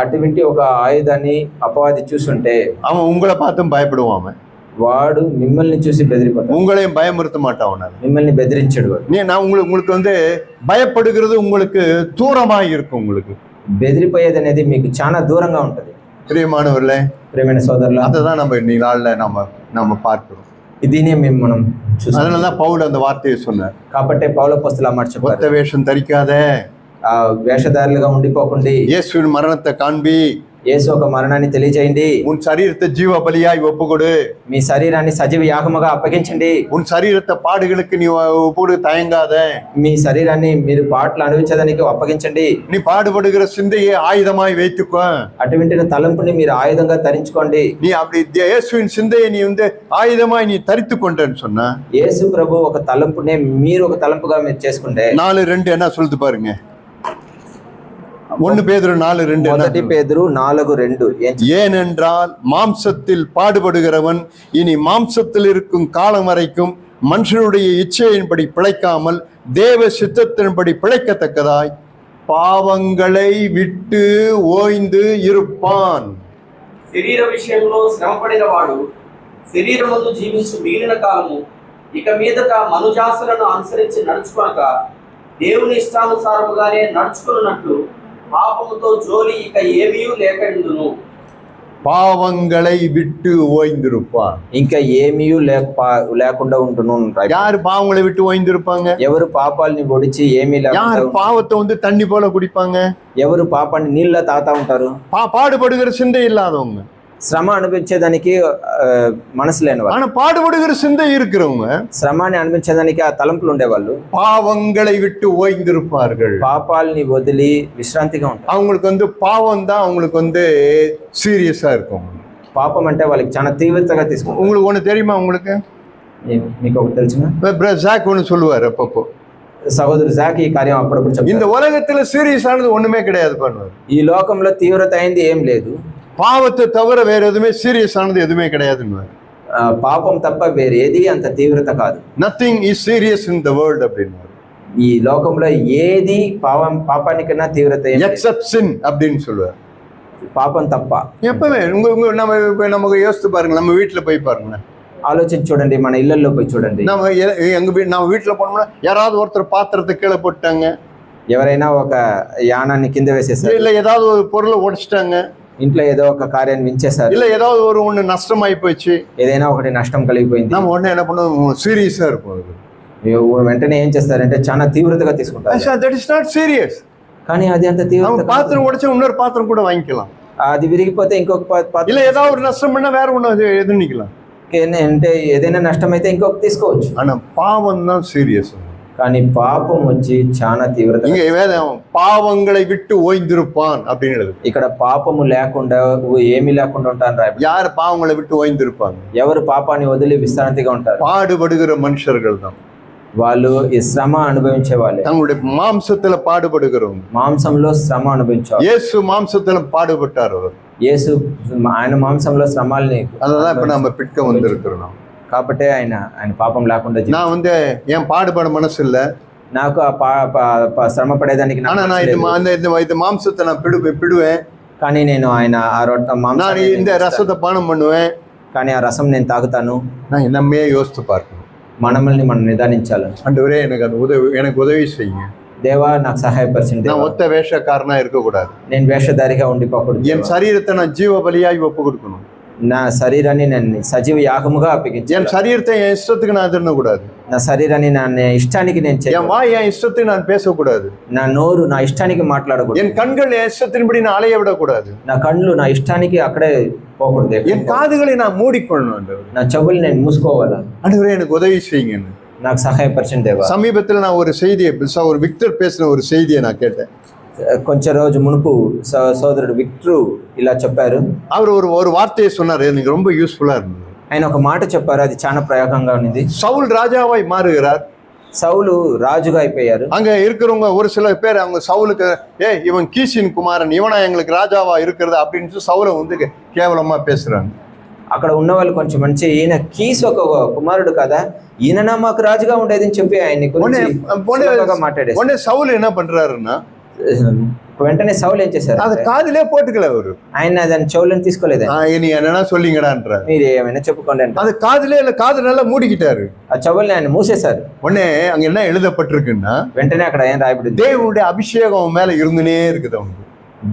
అటువంటి ఒక ఆయుధాన్ని అపవాది చూసుంటే அவன் உங்களை பார்த்தும் பயப்படுவான். వాడు మిమ్మల్ని చూసి బెదిరిపోతాడు. உங்களையும் பயமுறுத்த மாட்டான். మిమ్మల్ని బెదిరించాడు. நான் உங்களுக்கு பயப்படுகிறது உங்களுக்கு தூரமா இருக்கும். உங்களுக்கு బెదిరిపోయేది అనేది మీకు చాలా దూరంగా ఉంటది. பிரியமானவர்களே, ప్రియమైన సోదరులు, அதுதான் நம்ம இன்னைக்கு நாள்ல நம்ம பார்க்கிறோம். దీనే మనం చూస్తాం. அதனாலதான் பவுல் அந்த வார்த்தையை சொன்னார். కాబట్టి పౌలు అపోస్తలుడు ఆ మాట చెప్పారు. ஒத்த வேஷம் தரிக்காதே, వేషధారులుగా ఉండిపోకండి. இயேசுவின் மரணத்தை காண்பி, యేసు ఒక మరణాన్ని తెలియజేయండి. உன் சரீரத்தை ஜீவ பலியாய் ஒப்புக்கொடு. మీ శరీరాన్ని సజీవ యాగముగా అప్పగించండి. உன் சரீரத்தை பாடுகளுக்கு நீ ஒப்புடு தயங்காத. మీ శరీరాన్ని మీరు పాటలు అనుభవించడానికి అప్పగించండి. நீ பாடுபடுகிற சிந்தையை ஆயுதமாய் வைத்துக்கோ. అటువంటి తలంపుని మీరు ఆయుధంగా ధరించుకోండి. நீ அப்படி இயேசுவின் சிந்தையை நீ ஆயுதமாய் நீ தரித்து கொண்டேன்னு சொன்னா, యేసు ప్రభు ఒక తలంపునే మీరు ఒక తలంపుగా మీరు చేసుకుంటే, 4:2 என்ன சொல்லுது பாருங்க. 1 பேதுரு 4:2. 1 பேதுரு 4:2. ஏனென்றால் மாம்சத்தில் பாடுபடுகிறவன் இனி மாம்சத்தில் இருக்கும் காலம் வரைக்கும் மனுஷனுடைய இச்சையின்படி பிழைக்காமல் தேவ சித்தத்தின்படி பிழைக்கத்தக்கதாய் பாவங்களை விட்டு ஓய்ந்து இருப்பான். శరీర విషయంలో శ్రమపడిన వాడు శరీరమందు జీవించు మిగిలిన కాలము ఇక మీదట మనుజాసులను అనుసరించి నడుచుకొనక దేవుని ఇష్టానుసారముగానే నడుచుకున్నట్లు పాపముతో జోలి ఇక ఏమీ లేకుండును. பாவங்களை விட்டு ஓய்ந்திருப்பான். ఇంకా ఏమీ లేకుండా ఉంటును. யாரு பாவங்களை விட்டு ஓய்ந்திருப்பாங்க? ఎవరు పాపాలని ఒడిచి ఏమీ లేకుండా, யார் பாவத்தை தண்ணி போல குடிப்பாங்க? ఎవరు పాపాన్ని నీళ్ళ తాగుతా ఉంటారు? பாடுபடுகிற சிந்தை இல்லாதவங்க, శ్రమ అనిపించేదానికి మనసు లేని వాళ్ళు. ஆனா பாடுபடுகிற சிந்தை இருக்கிறவங்க, శ్రమాన్ని అనిపించేదానికి ఆ తలంపులు ఉండేవాళ్ళు பாவங்களை விட்டு ஓய்ந்திருப்பார்கள். పాపాలని వదిలి విశ్రాంతిగా ఉంటారు. அவங்களுக்கு பாவம் தான் அவங்களுக்கு சீரியஸா இருக்கும். పాపం అంటే వాళ్ళకి చాలా తీవ్రతగా తీసుకుంటారు. உங்களுக்கு ஒண்ணு தெரியுமா? உங்களுக்கு మీకు ఒకటి తెలుసునా? ஜாக் ஒண்ணு சொல்லுவாரு அப்பப்போ. సహోదరు జాక్ ఈ కార్యం అప్పుడప్పుడు చెప్తారు. இந்த உலகத்துல சீரியஸ் ஆனது ஒண்ணுமே கிடையாது பண்ணுவாரு. ఈ లోకంలో తీవ్రత అయింది ఏం లేదు. பாவத்தை தவிர வேற எதுவுமே சீரியஸ் ஆனது எதுவுமே கிடையாதுன்னு. పాపం తప్ప వేరేది అంత తీవ్రత కాదు. Nothing is serious in the world அப்படின்னு. ఈ లోకంలో ఏది పాపానికన్నా తీవ్రత ఎక్సెప్ట్ సిన్ அப்படின்னு சொல்லுவார். పాపం తప్ప. எப்பவே நமக்கு யோசித்து பாருங்க, நம்ம வீட்டுல போய் பாருங்க, ఆలోచించి చూడండి, మన ఇళ్లలో పోయి చూడండి. நம்ம வீட்டுல போனோம்னா யாராவது ஒருத்தர் பாத்திரத்தை கீழே போட்டாங்க, ఎవరైనా ఒక యానాన్ని కింద వేసేసారు, இல்ல ஏதாவது ஒரு பொருளை உடைச்சிட்டாங்க, ఇంట్లో ఏదో ఒక కార్యాన్ని వించేశారు, இல்ல ஏதாவது ஒண்ணு நஷ்டம் ஆகி போச்சு, ఏదైనా ఒకటి నష్టం కలిగిపోయింది, நம்ம உடனே என்ன பண்ணுவோம்? சீரியஸா இருக்கும். వెంటనే ఏం చేస్తారంటే చాలా తీవ్రతగా తీసుకుంటారు. That is not serious. కానీ అది అంత తీవ్రత. பாத்திரம் உடைச்சா இன்னொரு பாத்திரம் கூட வாங்கிக்கலாம். అది విరిగిపోతే ఇంకొక పాత్ర, இல்ல ஏதாவது ஒரு நஷ்டம் பண்ணா வேற ஒண்ணு எதிர்நிக்கலாம். అంటే ఏదైనా నష్టం అయితే ఇంకొక తీసుకోవచ్చు. ஆனா பாவம் தான் சீரியஸ். కానీ పాపం వచ్చి చాలా తీవ్రత. இங்க வேதம் பாவங்களை விட்டு ஓய்ந்திருப்பான் அப்படின்னு. ఇక్కడ పాపము లేకుండా ఏమీ లేకుండా ఉంటారు. யார் பாவங்களை விட்டு ஓய்ந்திருப்பாங்க? ఎవరు పాపాన్ని వదిలి విశ్రాంతిగా ఉంటారు? பாடுபடுகிற மனுஷர்கள் தான். వాళ్ళు ఈ శ్రమ అనుభవించే వాళ్ళే. தங்களுடைய மாம்சத்துல பாடுபடுகிறவங்க. మాంసంలో శ్రమ అనుభవించారు. இயேசு மாம்சத்துல பாடுபட்டார். அவர் యేసు ఆయన మాంసంలో శ్రమాల్ని, அததான் இப்ப நம்ம பிட்க வந்திருக்கிறோம். కాబట్టి ఆయన పాపం లేకుండా நான் வந்து என் பாடுபட மனசு இல்லை, నాకు శ్రమ పడేదానికి నాకు ஆனா நான் మనసు లేదు. இந்த மாம்சத்தை நான் பிடுவேன், కానీ నేను ఆయన ఆ நான் మాంసాన్ని இந்த నేను ரசத்தை பானம் பண்ணுவேன். కానీ ఆ రసం నేను తాగుతాను. நான் நம்மையே யோசித்து பார்க்கணும். మనల్ని మనం నిదానించాలి. ஆண்டவரே எனக்கு உதவி செய்யுங்க. దేవా నాకు సహాయపరిచింది. நான் ஒத்த வேஷக்காரனா இருக்கக்கூடாது. నేను వేషధారిగా ఉండిపోకూడదు. என் சரீரத்தை நான் ஜீவ பலியாய் ஒப்பு கொடுக்கணும். నా శరీరాన్ని నేను సజీవ యాగముగా అప్పగించాలి. என் சரீரத்தை என் இஷ்டத்துக்கு நான் தின்னக்கூடாது. నా శరీరాన్ని నా ఇష్టానికి నేను என் చేయకూడదు. வாய் என் இஷ்டத்துக்கு நான் பேசக்கூடாது. నా నోరు నా ఇష్టానికి మాట్లాడకూడదు. என் கண்கள் என் இஷ்டத்தின்படி நான் அலைய விடக்கூடாது. నా కళ్ళు నా ఇష్టానికి అక్కడే పోకూడదు. என் காதுகளை நான் மூடிக்கொள்ளணும். ஆண்டவரே, నా చెవులు నేను మూసుకోవాలా. ஆண்டவரே எனக்கு உதவி செய்யுங்க. నాకు సహాయపరిచిన దేవా. சமீபத்தில் நான் ஒரு செய்தியை ஒரு விக்டர் பேசின ஒரு செய்தியை நான் கேட்டேன். కొంచెం రోజు మునుపు సోదరుడు విక్టరు ఇలా చెప్పారు. அவர் ஒரு வார்த்தையை சொன்னார், எனக்கு ரொம்ப யூஸ்ஃபுல்லா இருந்தது. ఆయన ఒక మాట చెప్పారు, అది చాలా ప్రయోగంగా ఉంది. சவுல் ராஜாவாய் மாறுகிறார். సౌలు రాజుగా అయిపోయారు. அங்க இருக்கிறவங்க ஒரு சில பேர் அவங்க சவுலுக்கு இவன் கீசின் குமாரன், இவனா எங்களுக்கு ராஜாவா இருக்கிறது அப்படின்னு சவுலை வந்து கேவலமா பேசுறாங்க. అక్కడ ఉన్న వాళ్ళు కొంచెం మంచి, ఈయన కీస్ ఒక కుమారుడు కదా, ఈయన మాకు రాజుగా ఉండేది అని చెప్పి ఆయన్ని గురించి మాట్లాడేది. உடனே சவுல் என்ன பண்றாருன்னா, వెంటనే సౌలు ఏం చేశారు, அது காதிலே போட்டுக்கல அவரு. ఆయన దాని చెవులను తీసుకోలేదు. நீ என்னன்னா சொல்லிங்கடான்றாரு. మీరు ఏమైనా చెప్పుకోండి అంటే அது కాదులే இல்ல, కాదు நல்லா மூடிக்கிட்டாரு. ఆ చెవుల్ని ఆయన మూసేశారు. உடனே அங்க என்ன எழுதப்பட்டிருக்குன்னா, వెంటనే అక్కడ ఏం రాయబడింది, தேவனுடைய அபிஷேகம் அவன் மேல இருந்துனே இருக்குது. அவனுக்கு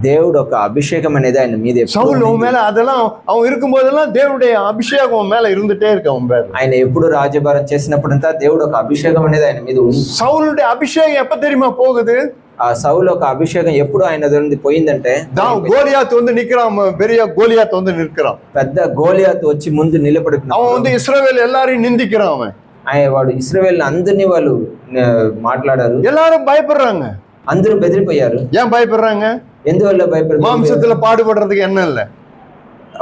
దేవుడు ఒక అభిషేకం అనేది ఆయన మీద சவுல் அவன் மேல அதெல்லாம் அவன் இருக்கும் போதெல்லாம் தேவனுடைய அபிஷேகம் அவன் மேல இருந்துட்டே இருக்கு. அவன் மேல ఆయన ఎప్పుడు రాజ్యభారం చేసినప్పుడంతా దేవుడు ఒక అభిషేకం అనేది ఆయన మీద ఉంది. சவுலுடைய அபிஷேகம் எப்ப தெரியுமா போகுது? ఆ సౌలు ఒక అభిషేకం ఎప్పుడు ఆయన నుండి పోయిందంటే, கோலியாத் வந்து நிக்கிறான், பெரிய கோலியாத் வந்து நிற்கிறான். పెద్ద గోలియాతు వచ్చి ముందు నిలబడి அவன் வந்து இஸ்ரவேல் எல்லாரையும் நிந்திக்கிறான். அவன் వాడు ఇశ్రాయేలు అందరినీ వాళ్ళు మాట్లాడారు. எல்லாரும் பயப்படுறாங்க. అందరూ బెదిరిపోయారు. ஏன் பயப்படுறாங்க? ఎందువల్ల భయపడ, மாம்சத்துல பாடுபடுறதுக்கு என்ன இல்ல,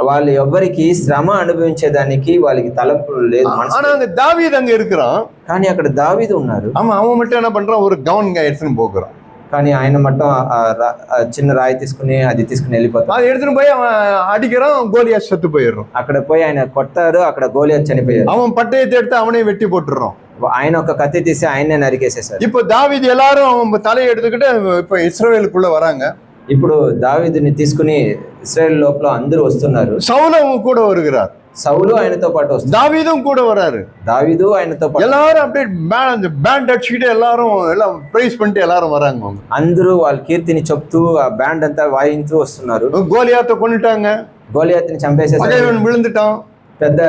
వాళ్ళు ఎవ్వరికి శ్రమ అనుభవించేదానికి వాళ్ళకి తలపు లేదు. ஆனா அங்க தாவீது அங்க இருக்கிறான். కానీ అక్కడ దావీదు ఉన్నారు. அவன் மட்டும் என்ன பண்றான், ஒரு கவன் எடுத்துன்னு போகிறான். కానీ ఆయన మట్టం చిన్న రాయి తీసుకుని అది తీసుకుని వెళ్ళిపోతారు. அதை எடுத்துன்னு போய் அவன் அடிக்கிறான், கோலியாத் செத்து போயிடுறான். అక్కడ పోయి ఆయన కొట్టారు, అక్కడ గోలియాత్ చనిపోయారు. அவன் பட்டயத்தை எடுத்து அவனே வெட்டி போட்டுறான். ఆయన ఒక కత్తి తీసి ఆయన్నే నరికేసేసారు. இப்போ தாவீது எல்லாரும் அவன் தலையை எடுத்துக்கிட்டு இப்ப இஸ்ரவேலுக்குள்ள வராங்க. ఇప్పుడు దావీదుని తీసుకుని ఇశ్రాయేల్ లోపల అందరూ వస్తున్నారు. சவுலும் கூட வருகிறார். సౌలు ఆయనతో పాటు వస్తారు. தாவீதும் கூட வராரு. దావీదు ఆయనతో పాటు, எல்லாரும் அப்படியே பேண்ட் அடிச்சுக்கிட்டு எல்லாரும் எல்லாம் பிரைஸ் பண்ணிட்டு எல்லாரும் வராங்க. అందరూ వాళ్ళ కీర్తిని చెప్తూ ఆ బ్యాండ్ అంతా వాయించూ వస్తున్నారు. கோலியாத்தை கொண்டுட்டாங்க, గోలియాత్ని చంపేసేసారు, பகைவன் விழுந்துட்டான், పెద్ద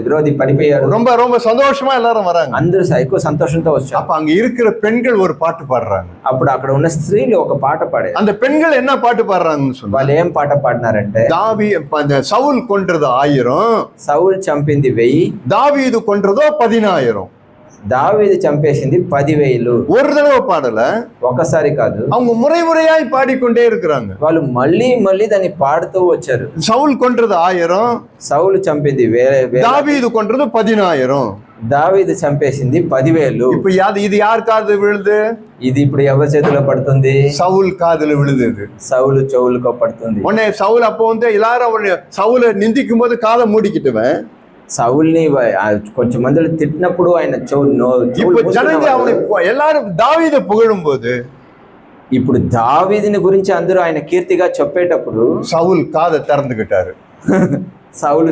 విరోధి పడిపోయారు. ரொம்ப ரொம்ப சந்தோஷமா எல்லாரும் வராங்க. అందరూ ఎక్కువ సంతోషంతో వచ్చారు. அப்ப அங்க இருக்கிற பெண்கள் ஒரு பாட்டு பாடுறாங்க. అప్పుడు అక్కడ ఉన్న స్త్రీలు ఒక పాట పాడారు. அந்த பெண்கள் என்ன பாட்டு பாடுறாங்கன்னு சொன்னா, వాళ్ళు ఏం పాట పాడినారంటే, சவுல் கொன்றது 1000, సౌలు చంపింది 1000, தாவீது கொன்றதோ 10000. దావీదు చంపేసింది 10,000. ஒரு தடவை பாடல, ఒకసారి కాదు, அவங்க முறையாய் பாடிக்கொண்டே இருக்கிறாங்க. వాళ్ళు మళ్ళీ మళ్ళీ దాన్ని పాడుతూ వచ్చారు. சவுல் கொன்றது 1000, సౌలు చంపింది 1000, தாவீது கொன்றது 10000. దావీదు చంపేసింది 10,000. இப்ப இது யார் காதுல விழுது? ఇది ఇప్పుడు ఎవరి చేతిలో పడుతుంది? சவுல் காதுல விழுது. సౌలు చెవులకు పడుతుంది. உடனே சவுல் அப்போ வந்து எல்லாரும் சவுலை நிந்திக்கும் போது காதை மூடிக்கிட்டுவன், సౌల్ని కొంచెం మందిలో తిట్టినప్పుడు ఆయన இப்ப ஜனங்க அவனை எல்லாரும் தாவீதை புகழும் போது, ఇప్పుడు దావీదుని గురించి అందరూ ఆయన కీర్తిగా చెప్పేటప్పుడు சவுல் காதை திறந்துகிட்டாரு. సౌలు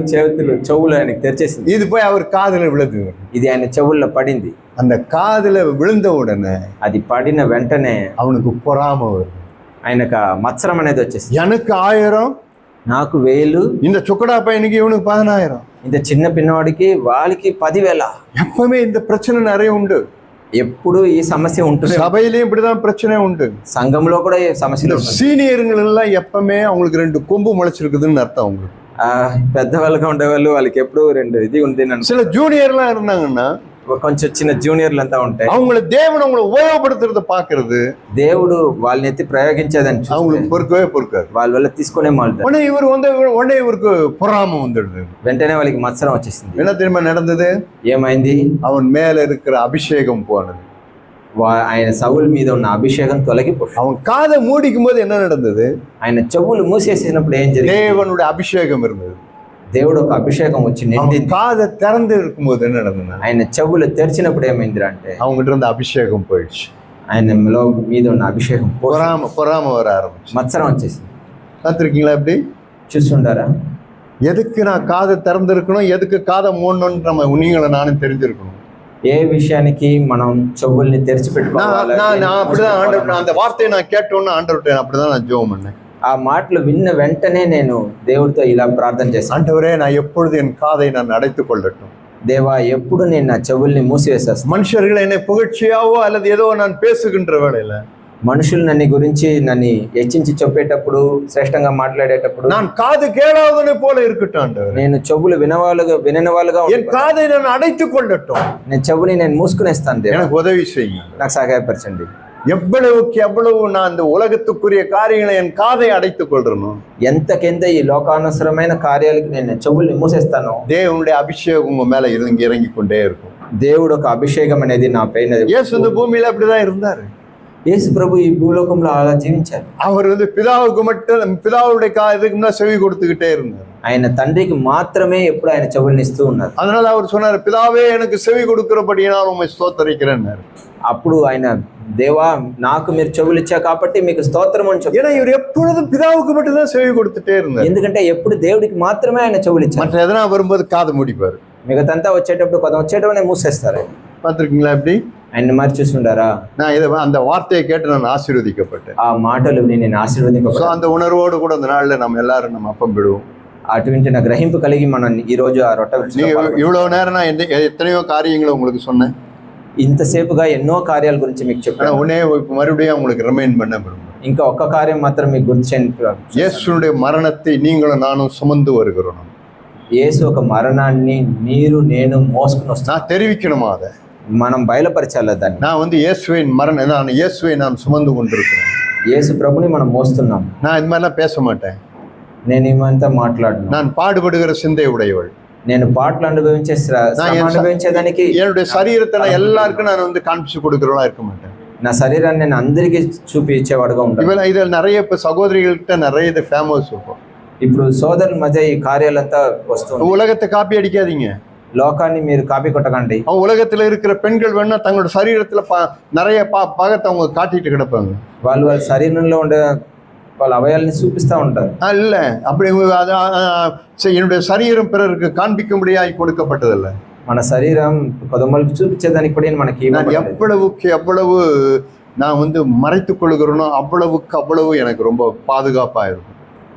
చెవులు ఆయనకు తెరిచేసింది. இது போய் அவர் காதுல விழுது. ఇది ఆయన చెవుల్లో పడింది. அந்த காதுல விழுந்த உடனே అది పడిన వెంటనే அவனுக்கு பொறாமை வருது. ఆయనకు మత్సరం అనేది వచ్చేసింది. எனக்கு 1000, నాకు 1000, இந்த சுக்கடா பையனுக்கு இவனுக்கு 10000. ఇంత చిన్న పిన్నవాడికి వాళ్ళకి 10,000. எப்பவுமே இந்த பிரச்சனை நிறைய உண்டு. ఎప్పుడు ఈ సమస్య ఉంటుంది. சபையிலயும் இப்படிதான் பிரச்சனை உண்டு. సంఘంలో కూడా ఈ సమస్యలు. சீனியர்கள் எல்லாம் எப்பவுமே அவங்களுக்கு 2 கொம்பு முளைச்சிருக்குதுன்னு அர்த்தம். அவங்களுக்கு పెద్దవాళ్ళుగా ఉండేవాళ్ళు వాళ్ళకి ఎప్పుడు 2 ఇది ఉంది. சில ஜூனியர்லாம் இருந்தாங்கன்னா, కొంచెం చిన్న జూనియర్లు అంతా ఉంటాయి, அவங்களை தேவன் அவங்களை உபயோகப்படுத்துறத பாக்குறது, దేవుడు వాళ్ళని ఎత్తి ప్రయోగించేదని அவங்களுக்கு பொறுக்காது. వాళ్ళ వల్ల తీసుకునే మాట్లాడు. உடனே இவருக்கு பொறாமை வந்துடுது. వెంటనే వాళ్ళకి మత్సరం వచ్చేసింది. என்ன தெரியுமா நடந்தது? ఏమైంది? அவன் மேல இருக்கிற அபிஷேகம் போனது. ఆయన సౌలు మీద ఉన్న అభిషేకం తొలగిపోయింది. அவன் காதை மூடிக்கும் போது என்ன நடந்தது? ఆయన చెవులు మూసేసినప్పుడు ఏం జరిగింది? தேவனுடைய அபிஷேகம் இருந்தது. దేవుడు ఒక అభిషేకం వచ్చి அவன் నిండింది. காதை திறந்து இருக்கும்போது என்ன நடந்ததுன்னா ఆయన చెవులు తెరిచినప్పుడు ఏమైందిరా అంటే அவங்ககிட்ட இருந்த அபிஷேகம் போயிடுச்சு. ఆయనలో మీద ఉన్న అభిషేకం பொறாம வர ஆரம்பிச்சு. మత్సరం వచ్చేసింది. பார்த்துருக்கீங்களா எப்படி? చూస్తుంటారా? எதுக்கு நான் காதை திறந்திருக்கணும், எதுக்கு காதை மூடணும்னு நம்ம நீங்களை நானும் தெரிஞ்சிருக்கணும். ఏ విషయానికి మనం చెవుల్ని తెరిచిపెట్టుకోవాలి? நான் அப்படிதான் ஆண்டவர் அந்த வார்த்தையை நான் கேட்டோன்னு ஆண்டவர்கிட்ட அப்படிதான் நான் ஜெபம் பண்ணேன். ఆ మాటలు విన్న వెంటనే నేను దేవుడితో ఇలా ప్రార్థన చేశాను. ஆண்டவரே, நான் எப்பொழுது என் காதை நான் அடைத்துக் கொள்ளட்டும். దేవా, ఎప్పుడు నేను నా చెవుల్ని మూసివేసేస్తాను. மனுஷர்கள் என்னை புகழ்ச்சியாவோ அல்லது ஏதோ நான் பேசுகின்ற வேளையில మనుషులు నన్ను గురించి నన్ను హెచ్చించి చెప్పేటప్పుడు, శ్రేష్టంగా మాట్లాడేటప్పుడు நான் காது கேளாதவனை போல இருக்கட்டும் ஆண்டவரே. నేను చెవులు వినని వాళ్ళుగా என் காதை நான் அடைத்துக் கொள்ளட்டும். నేను చెవుని నేను మూసుకునేస్తాను. దేవా, எனக்கு உதவி செய்யுங்க. నాకు సహాయపరచండి. எவ்வளவுக்கு எவ்வளவு நான் இந்த உலகத்துக்குரிய காரியங்களை என் காதை அடைத்துக் கொள்றணும், ఎంతకెంత ఈ లోకానుసరమైన కార్యాలకు నేను చెవుల్ని మూసేస్తాను. தேவனுடைய அபிஷேகம் உங்க மேல இறங்கி கொண்டே இருக்கும். దేవుడు ఒక అభిషేకం అనేది నా పైన. இயேசு இந்த பூமியில அப்படிதான் இருந்தாரு. యేసు ప్రభు ఈ భూలోకంలో అలా జీవించారు. அவர் பிதாவுக்கு மட்டும் பிதாவுடைய இதுக்கு தான் செவி கொடுத்துக்கிட்டே இருந்தார். ఆయన తండ్రికి మాత్రమే ఎప్పుడు ఆయన చెవుల్ని ఇస్తూ ఉన్నారు. அதனால அவர் சொன்னார், பிதாவே எனக்கு செவி கொடுக்கிறபடியால் உம்மை ஸ்தோத்திரிக்கிறேன். అప్పుడు ఆయన, దేవా నాకు మీరు చెవులు ఇచ్చా కాబట్టి మీకు స్తోత్రం అని చెప్పారు. ஏன்னா இவர் எப்பொழுதும் பிதாவுக்கு மட்டும் தான் செவி கொடுத்துட்டே இருந்தார். ఎందుకంటే ఎప్పుడు దేవుడికి మాత్రమే ఆయన చెవులు ఇచ్చారు. மற்ற எதனா வரும்போது காது மூடிப்பாரு. మిగతంతా వచ్చేటప్పుడు కొంత వచ్చేటప్పుడు మూసేస్తారు. பார்த்துருக்கீங்களா எப்படி? ఆయన మరి చూస్తుంటారా? நான் இதை அந்த வார்த்தையை கேட்டு நான் ஆசீர்வதிக்கப்பட்டேன். ఆ మాటలు విని నేను ఆశీర్వదింపబడ్డాను. அந்த உணர்வோடு கூட அந்த நாள்ல நம்ம எல்லாரும் நம்ம அப்பம் விடுவோம். అటువంటి నా గ్రహింపు కలిగి మనం ఈ రోజు ఆ రొట్టె విరుచులో పాల్గొన్నాం. இவ்வளவு நேரம் நான் எத்தனையோ காரியங்களை உங்களுக்கு சொன்னேன். ఇంతసేపుగా ఎన్నో కార్యాల గురించి మీకు చెప్పాను. உடனே மறுபடியும் உங்களுக்கு ரிமைண்ட் பண்ண விரும்புகிறேன். ఇంకా ఒక్క కార్యం మాత్రం మీకు గుర్తు இயேசுடைய மரணத்தை நீங்களும் நானும் சுமந்து வருகிறோம். యేసు ఒక మరణాన్ని మీరు నేను మోసుకుని వస్తాం. நான் தெரிவிக்கணுமா அதை? మనం బయలుపరచాలి దాన్ని. நான் இயேசுவை நான் சுமந்து கொண்டிருக்கிறேன். యేసు ప్రభుని మనం మోస్తున్నాం. நான் இது மாதிரிலாம் பேச மாட்டேன். నేను ఏమంతా మాట్లాడను. நான் பாடுபடுகிற சிந்தை உடையவள். నేను పాటలు అనుభవించేదానికి என்னுடைய சரீரத்தை நான் எல்லாருக்கும் நான் காண்பிச்சு கொடுக்கிறவளா இருக்க மாட்டேன். నా శరీరాన్ని నేను అందరికీ చూపించేవాడుగా ఉంటాను. இவெல்லாம் இதில் நிறைய இப்போ சகோதரிகள்கிட்ட நிறைய இது ஃபேமஸ் இருக்கும். ఇప్పుడు సోదరుల మధ్య ఈ కార్యాలంతా వస్తుంది. உலகத்தை காப்பி அடிக்காதீங்க. లోకాన్ని మీరు కాపీ కొట్టకండి. உலகத்துல இருக்கிற பெண்கள் வேணா தங்களோட சரீரத்துல நிறைய பாகத்தை அவங்க காட்டிட்டு கிடப்பாங்க. వాళ్ళ శరీరంలో ఉండే వాళ్ళ అవయాలని చూపిస్తూ ఉంటారు. இல்ல அப்படி என்னுடைய சரீரம் பிறருக்கு காண்பிக்கும்படியாய் கொடுக்கப்பட்டதில்லை. మన శరీరం కొదమలకు చూపించేదానికి కూడా మనకి எவ்வளவுக்கு எவ்வளவு நான் மறைத்துக் கொள்கிறேனோ அவ்வளவுக்கு அவ்வளவு எனக்கு ரொம்ப பாதுகாப்பா இருக்கும்.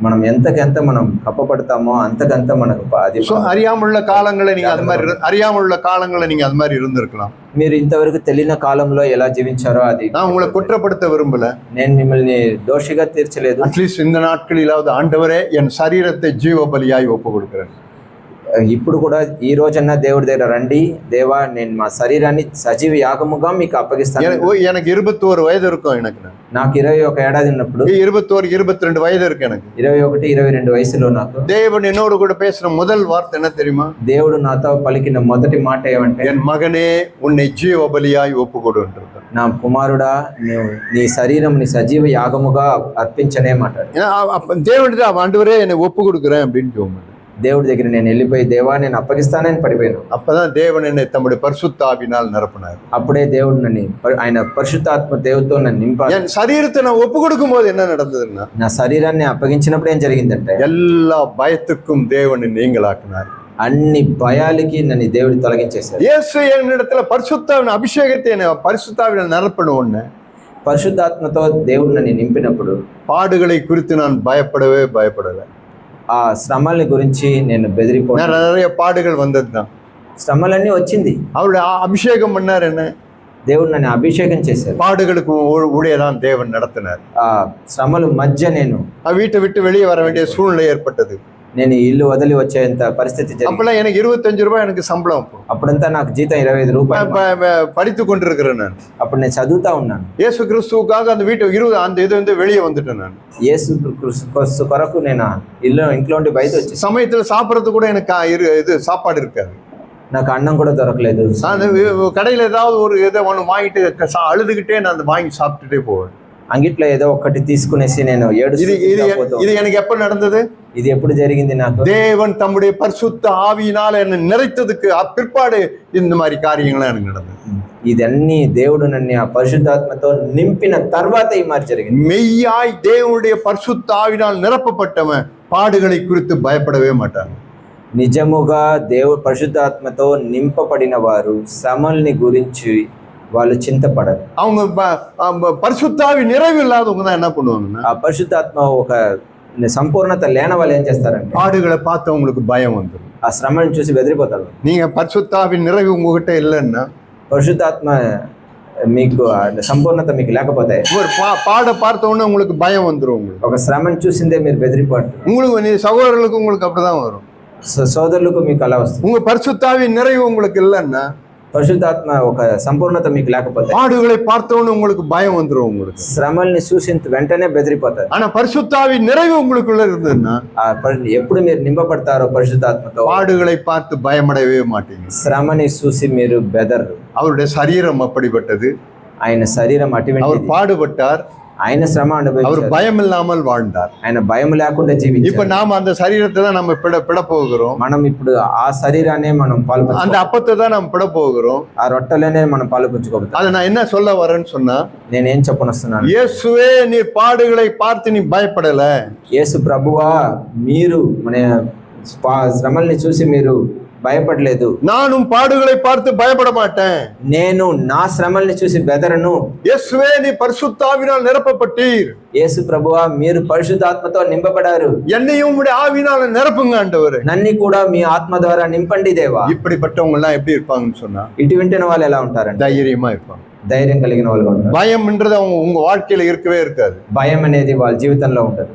మనం ఎంతకెంత మనం కప్పపడతామో అంతకంత మనకు అది. அறியாமுள்ள காலங்களை நீங்க அது மாதிரி இருந்திருக்கலாம். మీరు ఇంతవరకు తెలియని కాలంలో ఎలా జీవించారో అది. நான் உங்களை குற்றப்படுத்த விரும்பல. నేను మిమ్మల్ని దోషిగా తీర్చలేదు. அட்லீஸ்ட் இந்த நாட்களிலாவது ஆண்டவரே என் சரீரத்தை ஜீவ பலியாய் ஒப்பு கொடுக்கிறேன். ఇప్పుడు కూడా ఈ రోజన్నా దేవుడి దగ్గర రండి, దేవా నేను మా శరీరాన్ని సజీవ యాగముగా మీకు అప్పగిస్తాను. எனக்கு 21 వయసు இருக்கும். నాకు 21 ఏడాది ఉన్నప్పుడు 21 22 వయసు இருக்கு. எனக்கு 21 22 వయసులో నాకు தேவன் என்னோடு கூட பேசுற முதல் வார்த்தை என்ன தெரியுமா? దేవుడు నాతో పలికిన మొదటి మాట ఏమంటే, என் மகனே உன்னை ஜீவ பலியாய் ஒப்பு கொடுன்றார். నా కుమారుడా నీ శరీరం నీ సజీవ యాగముగా అర్పించనే మాట్లాడు. దేవుడి ஆண்டவரே என்னை ஒப்பு கொடுக்குறேன் அப்படின்னு சொல்லுவாங்க. దేవుడి దగ్గర నేను వెళ్ళిపోయి, దేవా నేను అప్పగిస్తానని పడిపోయాను. அப்பதான் தேவன் என்னை தம்முடைய பரிசுத்த ஆவியினால் நிரப்பினார். అప్పుడే దేవుడు నన్ను ఆయన పరిశుద్ధాత్మ దేవుడితో నన్ను నింపాడు. என் சரீரத்தை நான் ஒப்பு கொடுக்கும் போது என்ன நடந்ததுன்னா, నా శరీరాన్ని అప్పగించినప్పుడు ఏం జరిగిందంటే, எல்லா பயத்துக்கும் தேவனை நீங்களாக்கினார். అన్ని భయాలకి నన్ను దేవుడు తొలగించేశారు. இயேசு என்னிடத்துல பரிசுத்தாவின் அபிஷேகத்தை பரிசுத்தாவினால் நிரப்பின உடனே, పరిశుద్ధాత్మతో దేవుడు నన్ను నింపినప్పుడు பாடுகளை குறித்து நான் பயப்படலை. ఆ శ్రమల గురించి నేను బెదిరిపోయాను. நிறைய பாடுகள் வந்ததுதான். శ్రమలన్నీ వచ్చింది. அவருடைய அபிஷேகம் பண்ணார். என்ன దేవుడు నన్ను అభిషేకం చేశారు. பாடுகளுக்கு ஊழியதான் தேவன் நடத்தினார். ఆ శ్రమల మధ్య నేను வீட்டை விட்டு வெளியே வர வேண்டிய சூழ்நிலை ஏற்பட்டது. నేను ఇల్లు వదిలి వచ్చేంత పరిస్థితి జరిగింది. அப்பெல்லாம் எனக்கு 25 ரூபாய் எனக்கு சம்பளம். అప్పుడంతా నాకు జీతం 25 రూపాయలు. படித்து கொண்டிருக்கிறேன் நான். అప్పుడు నేను చదువుతా ఉన్నాను. இயேசு கிறிஸ்துவுக்காக அந்த வீட்டு அந்த இது வெளியே வந்துட்டேன் நான். యేసు క్రీస్తు కొరకు నేను ఇంట్లో నుండి బయట వచ్చి சமயத்துல சாப்பிடறது கூட எனக்கு இது சாப்பாடு இருக்காது. నాకు అన్నం కూడా దొరకలేదు. கடையில் ஏதாவது ஒரு இதை ஒன்று வாங்கிட்டு அழுதுகிட்டே நான் அதை வாங்கி சாப்பிட்டுட்டே போவேன். అంగిట్లో ఏదో ఒక్కటి తీసుకునేసి నేను இது இது இது எனக்கு எப்ப நடந்தது? ఇది ఎప్పుడు జరిగింది నాకు? தேவன் தம்முடைய பரிசுத்த ஆவியினால என்னை நிறைத்ததுக்கு பிற்பாடு இந்த மாதிரி காரியங்கள்லாம் எனக்கு நடந்தது. ఇదన్నీ దేవుడు నన్ను ఆ పరిశుద్ధాత్మతో నింపిన తర్వాత ఈ మరి జరిగింది. மெய்யாய் தேவனுடைய பரிசுத்த ஆவியினால் நிரப்பப்பட்டவன் பாடுகளை குறித்து பயப்படவே மாட்டான். నిజముగా దేవుడు పరిశుద్ధాత్మతో నింపబడిన వారు శ్రమల్ని గురించి వాళ్ళు చింతపడరు. அவங்க பரிசுத்தாவி நிறைவு இல்லாதவங்க தான் என்ன பண்ணுவாங்கன்னா, ఆ పరిశుద్ధాత్మ ఒక సంపూర్ణత లేని వాళ్ళు ఏం చేస్తారంటే பாடுகளை பார்த்து அவங்களுக்கு பயம் வந்துடும். ఆ శ్రమను చూసి బెదిరిపోతారు. நீங்க பரிசுத்தாவின் நிறைவு உங்ககிட்ட இல்லைன்னா, పరిశుద్ధాత్మ మీకు సంపూర్ణత మీకు లేకపోతే ஒரு பாட பார்த்த உடனே உங்களுக்கு பயம் வந்துடும். உங்களுக்கு ఒక శ్రమను చూసిందే మీరు బెదిరిపోతారు. உங்களுக்கு சகோதரர்களுக்கு உங்களுக்கு அப்படிதான் வரும். సోదరులకు మీకు అలా వస్తుంది. உங்க பரிசுத்தாவின் நிறைவு உங்களுக்கு இல்லைன்னா, పరిశుద్ధాత్మ ఒక సంపూర్ణత మీకు లేకపోతే பாடுகளை பார்த்தோன்னு உங்களுக்கு பயம் வந்துடும். உங்களுக்கு శ్రమల్ని చూసిన వెంటనే బెదిరిపోతారు. ஆனா பரிசுத்தாவின் நிறைவு உங்களுக்குள்ள இருந்ததுன்னா, ఎప్పుడు మీరు నింపబడతారో పరిశుద్ధాత్మతో பாடுகளை பார்த்து பயமடையவே மாட்டீங்க. శ్రమని చూసి మీరు బెదరు. அவருடைய சரீரம் அப்படிப்பட்டது. ఆయన శరీరం அவர் అటువంటి பாடுபட்டார், ఆయన శ్రమ அவர் అనుభవించారు. பயம் இல்லாமல் வாழ்ந்தார். ఆయన భయం లేకుండా இப்ப జీవించారు. நாம அந்த சரீரத்தை தான் நம்ம பிட போகிறோம். మనం ఇప్పుడు ఆ శరీరాన్ని మనం அந்த పాల్పంచుకో அப்பத்தை தான் நம்ம பிட போகிறோம். ఆ రొట్టెలనే మనం పాల్పంచుకోబోతాం. அதை நான் என்ன சொல்ல வரேன்னு சொன்னா, నేనేం చెప్పనొస్తున్నాను? இயேசுவே நீ பாடுகளை பார்த்து நீ பயப்படல. యేసు ప్రభువా మీరు మన శ్రమల్ని చూసి మీరు భయపడలేదు. நானும் பாடுகளை பார்த்து பயப்பட மாட்டேன். నేను నా శ్రమల్ని చూసి బెదరను. இயேசுவே நீ பரிசுத்தாவினால் நிரப்பப்பட்டீர். యేసు ప్రభువా మీరు పరిశుద్ధాత్మతో నింపబడారు. என்னையும் உம்முடைய ஆவியினால நிரப்புங்க ஆண்டவரே. నన్ని కూడా మీ ఆత్మ ద్వారా నింపండి దేవా. இப்படிப்பட்டவங்க எல்லாம் எப்படி இருப்பாங்கன்னு சொன்னா, ఇటు వింటున్న వాళ్ళు ఎలా ఉంటారండి? தைரியமா இருப்பாங்க. ధైర్యం కలిగిన వాళ్ళుగా ఉంటారు. பயம்ன்றது அவங்க உங்க வாழ்க்கையில இருக்கவே இருக்காது. భయం అనేది వాళ్ళ జీవితంలో ఉండదు.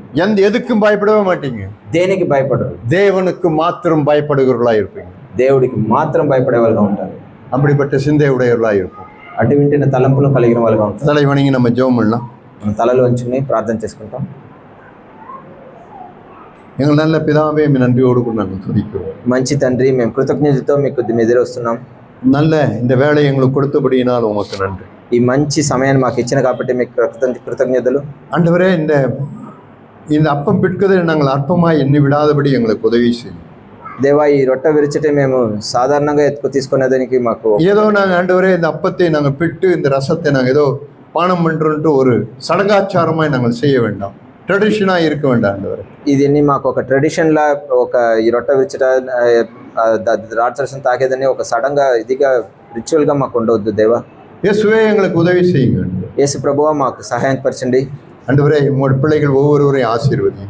எதுக்கும் பயப்படவே மாட்டீங்க. దేనికి భయపడరు. தேவனுக்கு மாத்திரம் பயப்படுகிறவர்களா இருப்பீங்க. దేవుడికి మాత్రం భయపడే వాళ్ళుగా ఉంటారు. அப்படிப்பட்ட சிந்தை உடையவர்களா இருப்போம். అటు వింటున్న తలంపులు కలిగిన వాళ్ళుగా ఉంటారు. தலை வணங்கி நம்ம ஜெபம் பண்ணலாம். మనం తలలు వంచుకుని ప్రార్థన చేసుకుంటాం. எங்கள் நல்ல பிதாவே, நன்றியோடு கூட நாங்கள் துதிக்கிறோம். మంచి తండ్రి, మేము కృతజ్ఞతతో మీకు ఎదురు వస్తున్నాం. நல்ல இந்த வேலையை எங்களுக்கு கொடுத்தபடியினால் உமக்கு நன்றி. ఈ మంచి సమయాన్ని మాకు ఇచ్చిన కాబట్టి మీకు కృతజ్ఞతలు. ஆண்டவரே, இந்த அப்பம் பிற்கதை நாங்கள் அற்பமாய் எண்ணி விடாதபடி எங்களுக்கு உதவி செய்யும். దేవా, ఈ రొట్టె విరిచిటే మేము సాధారణంగా తీసుకునేదానికి మాకు ஏதோ நாங்கள் ஆண்டவரே இந்த அப்பத்தை நாங்கள் பிட்டு இந்த ரசத்தை நாங்கள் ஏதோ பானம் பண்ணுறோன்ட்டு ஒரு சடங்காச்சாரமாய் நாங்கள் செய்ய வேண்டாம். ட்ரெடிஷனாக இருக்க வேண்டாம் ஆண்டவரே. ఇది మాకు ఒక ట్రెడిషన్లా ఒక ఈ రొట్టె విరిచిట ద్రాక్షరసం తాగేదని ఒక సడన్గా ఇదిగా రిచువల్గా మాకు ఉండవద్దు దేవా. இயேசுவே எங்களுக்கு உதவி செய்யுங்க. యేసు ప్రభువా మాకు సహాయం పరచండి. ஆண்டவரே, உங்களோட பிள்ளைகள் ஒவ்வொருவரையும் ஆசீர்வதி.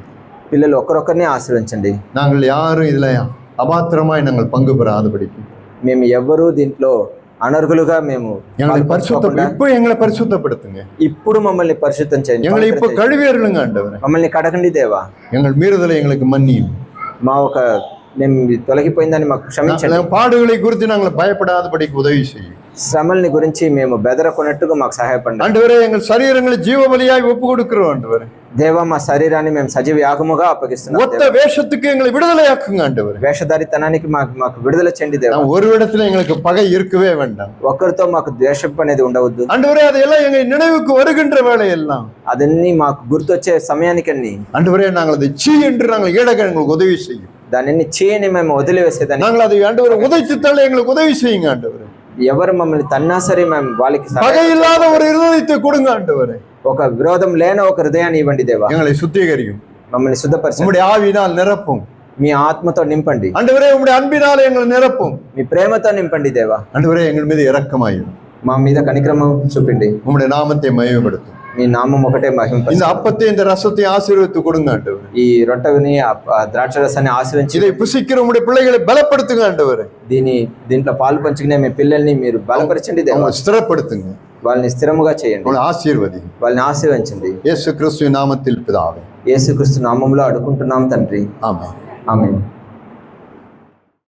పిల్లలు ఒక్కరొక్కరిని ఆశీర్వదించండి. நாங்கள் யாரும் இதில் அபாத்திரமாய் நாங்கள் பங்கு பெறாதபடிக்கு మేము ఎవ్వరూ దీంట్లో అనర్హులుగా మేము எங்களை பரிசுத்தப்படுத்துங்க. ఇప్పుడు మమ్మల్ని పరిశుద్ధం చేయండి. எங்களை இப்போ கழுவியருளுங்க ஆண்டவரே. మమ్మల్ని కడగండి దేవా. எங்கள் மீறுதலை எங்களுக்கு மன்னியும். మా ఒక మేము తొలగిపోయిందని మాకు క్షమించండి. பாடுகளை குறித்து நாங்கள் பயப்படாதபடிக்கு உதவி செய்யும். శ్రమల్ని గురించి మేము బెదరకొన్నట్టుగా మాకు సహాయపడండి. ஆண்டவரே, எங்கள் சரீரங்களை ஜீவ பலியாய் ஒப்பு கொடுக்கிறோம் ஆண்டவரே. దేవా, మా శరీరాన్ని మేము సజీవ యాగముగా అప్పగిస్తున్నాం. ஒத்த வேஷத்துக்கு எங்களை விடுதலையாக்குங்க ஆண்டவரே. వేషధారితనానికి మాకు విడుదల చేయండి దేవా. ஒரு இடத்துல எங்களுக்கு பகை இருக்கவே வேண்டாம். ఒక్కరితో మాకు ద్వేషం అనేది ఉండవద్దు ஆண்டவரே. அதெல்லாம் எங்க நினைவுக்கு வருகின்ற வேலையெல்லாம் అదన్నీ మాకు గుర్తొచ్చే సమయానికన్నీ ஆண்டவரே, நாங்கள் அதை சீ என்று நாங்கள் ஈடக எங்களுக்கு உதவி செய்யும். దానిని చేయని మేము వదిలివేసేదాన్ని நாங்கள் அதை ஆண்டவரை உதைத்து தள்ள எங்களுக்கு உதவி செய்யுங்க ஆண்டவரே. ఎవరు మమ్మల్ని తన్నా సరే మేము వాళ్ళకి பகை இல்லாத ஒரு இருதயத்தை கொடுங்க ஆண்டவரே. ఒక విరోధం లేని ఒక హృదయాన్ని ఇవ్వండి దేవా. எங்களை சுத்திகரியும். మమ్మల్ని శుద్ధపరచండి. உம்முடைய ஆவியினால் நிரப்பும். మీ ఆత్మతో నింపండి. ஆண்டவரே, உம்முடைய அன்பினால் எங்களை நிரப்பும். మీ ప్రేమతో నింపండి దేవా. ஆண்டவரே, எங்கள் மீது இரக்கமாயிரும். మా మీద కనికరము చూపిండి. உம்முடைய நாமத்தை மகிமைப்படுத்தும். మీ నామం ఒకటే మహింపరచండి. இந்த அப்பத்தை இந்த ரசத்தை ஆசீர்வதித்து கொடுங்க ஆண்டவரே. ఈ రొట్టెని ద్రాక్ష రసాన్ని ఆశీర్వదించి இதை புசிக்கிற உம்முடைய பிள்ளைகளை பலப்படுத்துங்க ஆண்டவரே. దీంట్లో పాలు పంచుకునే మీ పిల్లల్ని మీరు బలపరచండి దేవా. அவங்களை ஸ்திரப்படுத்துங்க. వాళ్ళని స్థిరముగా చేయండి. அவங்களை ஆசீர்வதி. వాళ్ళని ఆశీర్వదించండి. இயேசு கிறிஸ்துவின் நாமத்தில் பிதாவே. యేసుక్రీస్తు నామములో అడుగుకుంటున్నాం తండ్రి. ஆமென். ఆమేన్.